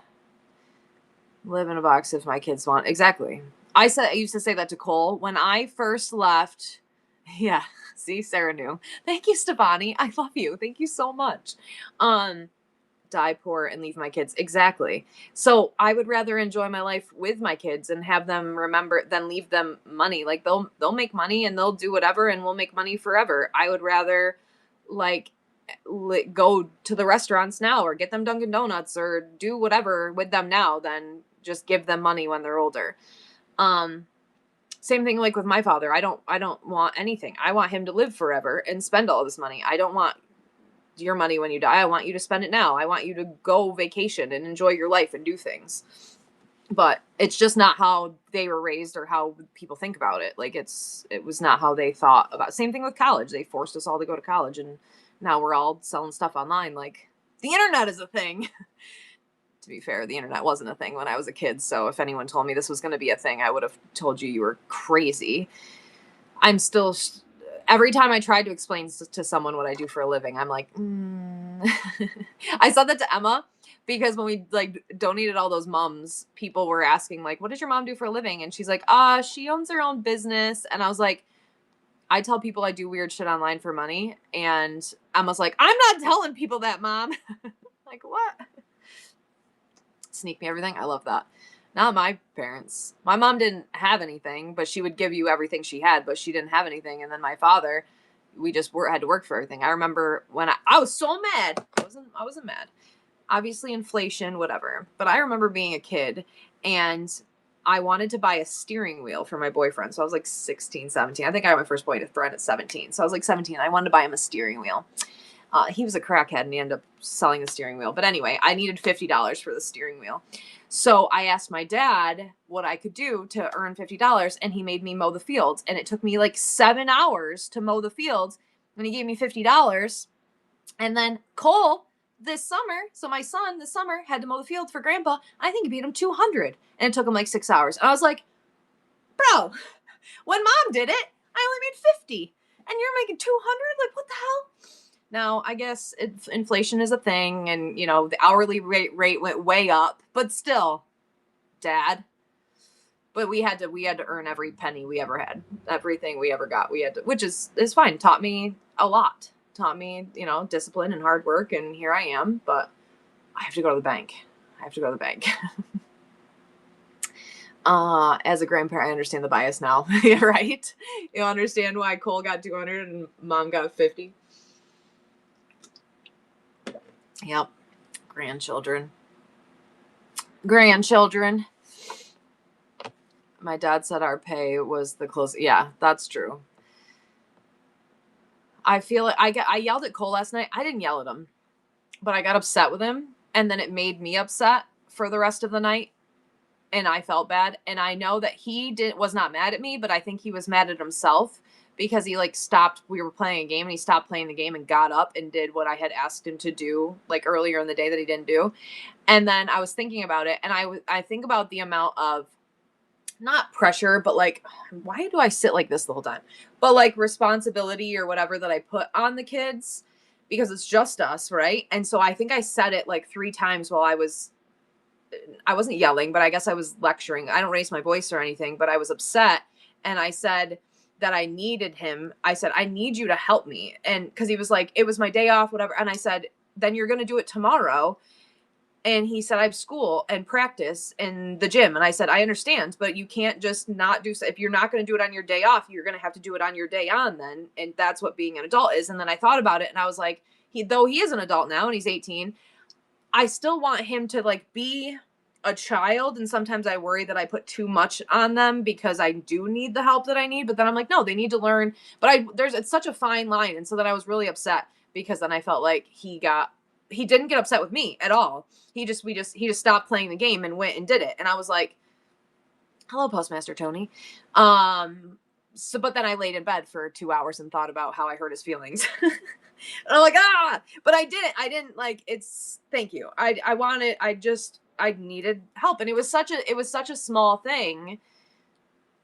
Live in a box if my kids want. Exactly. I used to say that to Cole when I first left. Yeah. See, Sarah knew. Thank you, Stefani. I love you. Thank you so much. Die poor and leave my kids. Exactly. So I would rather enjoy my life with my kids and have them remember than leave them money. Like, they'll make money and they'll do whatever, and we'll make money forever. I would rather, like, go to the restaurants now or get them Dunkin' Donuts or do whatever with them now than just give them money when they're older. Same thing like with my father. I don't want anything. I want him to live forever and spend all this money. I don't want your money when you die. I want you to spend it now. I want you to go vacation and enjoy your life and do things. But it's just not how they were raised or how people think about it. Like, it was not how they thought about it. Same thing with college. They forced us all to go to college, and now we're all selling stuff online. Like, the internet is a thing. To be fair, the internet wasn't a thing when I was a kid. So if anyone told me this was going to be a thing, I would have told you were crazy. I'm still every time I tried to explain to someone what I do for a living, I'm like, I said that to Emma because when we like donated all those mums, people were asking like, what does your mom do for a living? And she's like, she owns her own business. And I was like, I tell people I do weird shit online for money. And Emma's like, I'm not telling people that, Mom. Like, what? Sneak me everything. I love that. Not my parents. My mom didn't have anything, but she would give you everything she had, but she didn't have anything. And then my father, we just had to work for everything. I remember when I was so mad. I wasn't mad. Obviously inflation, whatever. But I remember being a kid and I wanted to buy a steering wheel for my boyfriend. So I was like 16, 17. I think I got my first boyfriend at 17. So I was like 17. I wanted to buy him a steering wheel. He was a crackhead and he ended up selling the steering wheel. But anyway, I needed $50 for the steering wheel. So I asked my dad what I could do to earn $50, and he made me mow the fields. And it took me like 7 hours to mow the fields, and he gave me $50. And then Cole this summer, so my son this summer had to mow the field for Grandpa. I think he paid him $200, and it took him like 6 hours. And I was like, bro, when Mom did it, I only made 50, and you're making 200. Like, what the hell? Now, I guess inflation is a thing, and, you know, the hourly rate went way up, but still, Dad. But we had to earn every penny we ever had, everything we ever got. We had to, which is fine. Taught me a lot. Taught me, you know, discipline and hard work, and here I am. But I have to go to the bank. As a grandparent, I understand the bias now, right? You understand why Cole got 200 and mom got 50. Yep. Grandchildren. My dad said our pay was the closest. Yeah, that's true. I feel like I yelled at Cole last night. I didn't yell at him, but I got upset with him, and then it made me upset for the rest of the night, and I felt bad. And I know that he was not mad at me, but I think he was mad at himself because he like stopped. We were playing a game, and he stopped playing the game and got up and did what I had asked him to do like earlier in the day that he didn't do. And then I was thinking about it, and I think about the amount of not pressure, but like, why do I sit like this the whole time? But like responsibility or whatever that I put on the kids because it's just us, right? And so I think I said it like 3 times while I wasn't yelling, but I guess I was lecturing. I don't raise my voice or anything, but I was upset. And I said that I needed him. I said, I need you to help me. And because he was like, it was my day off, whatever. And I said, then you're going to do it tomorrow. And he said, I have school and practice in the gym. And I said, I understand, but you can't just not do, if you're not going to do it on your day off, you're going to have to do it on your day on then. And that's what being an adult is. And then I thought about it and I was like, though he is an adult now and he's 18, I still want him to like be a child. And sometimes I worry that I put too much on them because I do need the help that I need. But then I'm like, no, they need to learn. But it's such a fine line. And so then I was really upset because then I felt like he didn't get upset with me at all. He just stopped playing the game and went and did it. And I was like, hello, Postmaster Tony. But then I laid in bed for 2 hours and thought about how I hurt his feelings. And I'm like, but I didn't like, thank you. I needed help. And it was such a small thing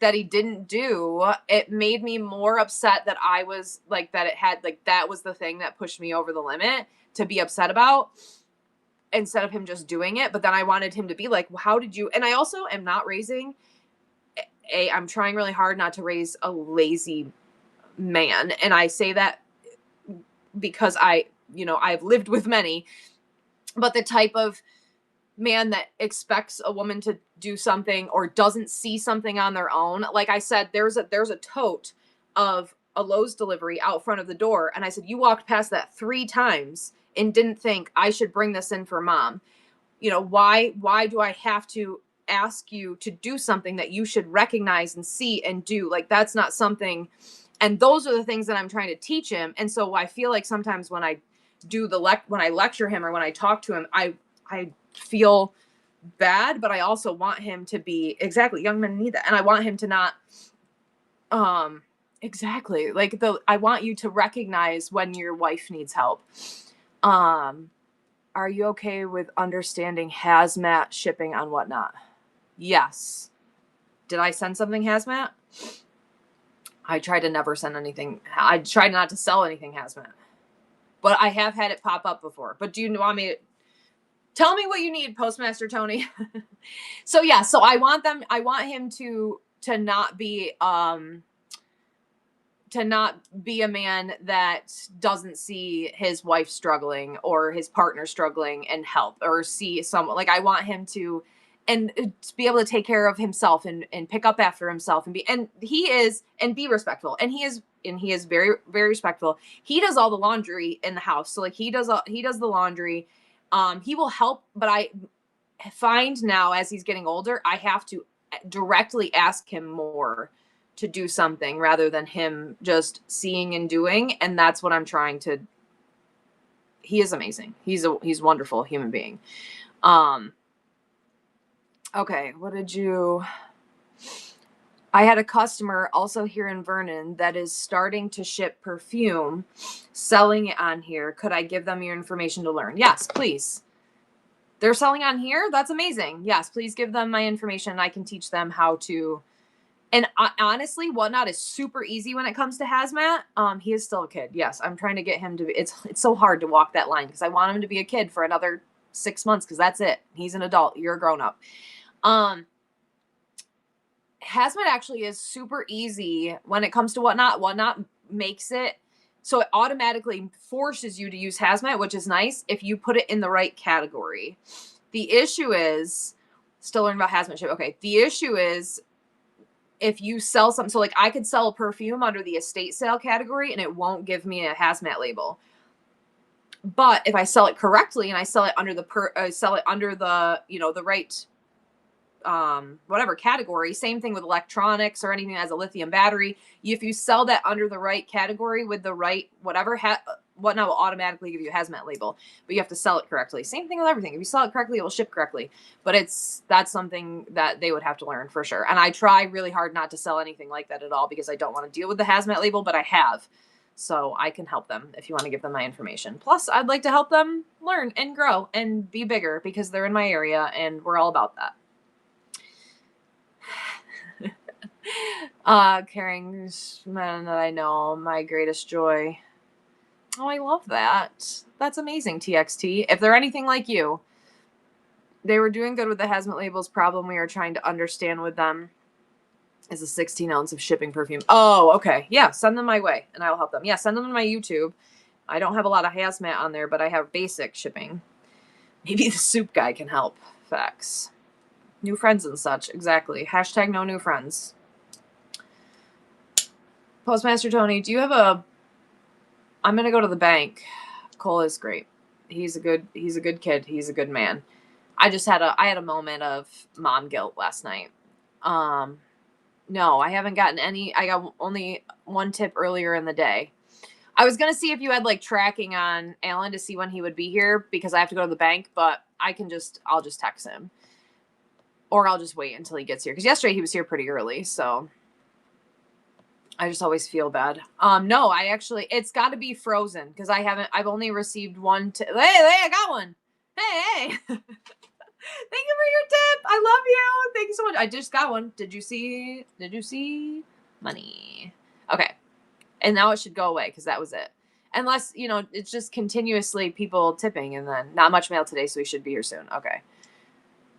that he didn't do. It made me more upset that I was like, that it had like, that was the thing that pushed me over the limit to be upset about instead of him just doing it. But then I wanted him to be like, well, how did you, and I also am not raising I'm trying really hard not to raise a lazy man. And I say that because I've lived with many, but the type of man that expects a woman to do something or doesn't see something on their own. Like I said, there's a tote of a Lowe's delivery out front of the door. And I said, you walked past that 3 times and didn't think I should bring this in for mom. Why do I have to ask you to do something that you should recognize and see and do? Like, that's not something. And those are the things that I'm trying to teach him. And so I feel like sometimes when I do when I lecture him or when I talk to him, I feel bad, but I also want him to be exactly, young men need that. And I want him to not, exactly like I want you to recognize when your wife needs help. Are you okay with understanding hazmat shipping on whatnot? Yes. Did I send something hazmat? I try to never send anything. I try not to sell anything hazmat, but I have had it pop up before. But do you want me to tell me what you need, Postmaster Tony? So I want him to not be, a man that doesn't see his wife struggling or his partner struggling and help, or see someone like, I want him to be able to take care of himself and pick up after himself and be respectful. And he is very, very respectful. He does all the laundry in the house. So like he does the laundry. He will help, but I find now as he's getting older, I have to directly ask him more to do something rather than him just seeing and doing. And that's what I'm trying to. He is amazing. He's a wonderful human being. Okay, I had a customer also here in Vernon that is starting to ship perfume, selling it on here. Could I give them your information to learn? Yes, please. They're selling on here? That's amazing. Yes, please give them my information. I can teach them how to. And honestly, Whatnot is super easy when it comes to hazmat. He is still a kid. Yes, I'm trying to get him to. It's so hard to walk that line because I want him to be a kid for another 6 months because that's it. He's an adult. You're a grown up. Hazmat actually is super easy when it comes to Whatnot. Whatnot makes it So it automatically forces you to use hazmat, which is nice if you put it in the right category. The issue is still learning about hazmat ship. Okay. The issue is if you sell something, so like I could sell a perfume under the estate sale category and it won't give me a hazmat label. But if I sell it correctly and I sell it under the the right whatever category, same thing with electronics or anything that has a lithium battery. If you sell that under the right category with the right whatever whatnot will automatically give you a hazmat label, but you have to sell it correctly. Same thing with everything. If you sell it correctly, it will ship correctly. But that's something that they would have to learn for sure. And I try really hard not to sell anything like that at all because I don't want to deal with the hazmat label, but I have. So I can help them if you want to give them my information. Plus, I'd like to help them learn and grow and be bigger because they're in my area and we're all about that. Caring men that I know, my greatest joy. Oh, I love that. That's amazing, TXT. If they're anything like you, they were doing good with the hazmat labels. Problem we are trying to understand with them is a 16 ounce of shipping perfume. Oh, okay. Yeah, send them my way and I will help them. Yeah, send them to my YouTube. I don't have a lot of hazmat on there, but I have basic shipping. Maybe the soup guy can help. Facts. New friends and such. Exactly. Hashtag no new friends. Postmaster Tony, do you have I'm going to go to the bank. Cole is great. He's a good kid. He's a good man. I had a moment of mom guilt last night. No, I haven't gotten any. I got only one tip earlier in the day. I was going to see if you had like tracking on Alan to see when he would be here because I have to go to the bank, but I'll just text him or I'll just wait until he gets here. Cause yesterday he was here pretty early. So I just always feel bad. No, it's gotta be frozen because I've only received one. Hey, I got one. Hey. Thank you for your tip. I love you. Thank you so much. I just got one. Did you see money? Okay. And now it should go away because that was it. Unless, it's just continuously people tipping and then not much mail today. So we should be here soon. Okay.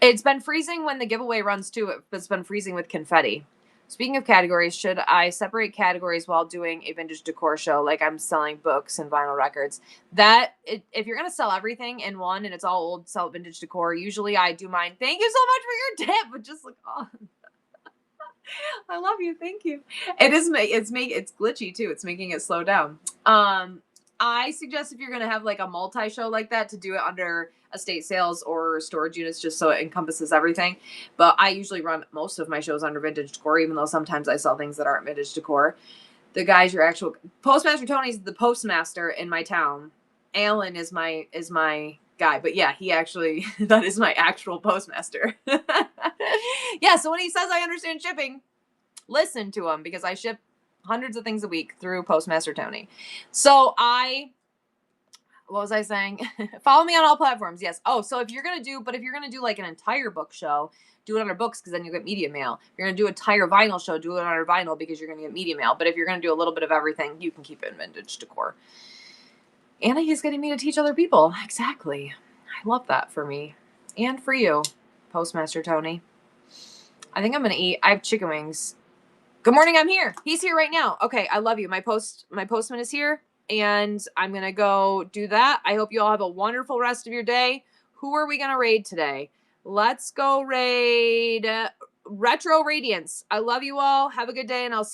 It's been freezing when the giveaway runs too. It's been freezing with confetti. Speaking of categories, should I separate categories while doing a vintage decor show like I'm selling books and vinyl records? If you're going to sell everything in one and it's all old, sell vintage decor, usually I do mine. Thank you so much for your tip. But just like, oh, I love you. Thank you. It's glitchy too. It's making it slow down. I suggest if you're going to have like a multi-show like that to do it under estate sales or storage units just so it encompasses everything. But I usually run most of my shows under vintage decor, even though sometimes I sell things that aren't vintage decor. The guy's your actual Postmaster Tony's the postmaster in my town. Alan is my guy. But yeah, he actually, that is my actual postmaster. Yeah, so when he says I understand shipping, listen to him because I ship hundreds of things a week through Postmaster Tony. So what was I saying? Follow me on all platforms. Yes. Oh, so if you're going to do like an entire book show, do it under books because then you get media mail. If you're going to do an entire vinyl show, do it under vinyl because you're going to get media mail. But if you're going to do a little bit of everything, you can keep it in vintage decor. Anna is getting me to teach other people. Exactly. I love that for me and for you, Postmaster Tony. I think I'm going to eat. I have chicken wings. Good morning. I'm here. He's here right now. Okay. I love you. My postman is here and I'm going to go do that. I hope you all have a wonderful rest of your day. Who are we going to raid today? Let's go raid Retro Radiance. I love you all. Have a good day and I'll see you.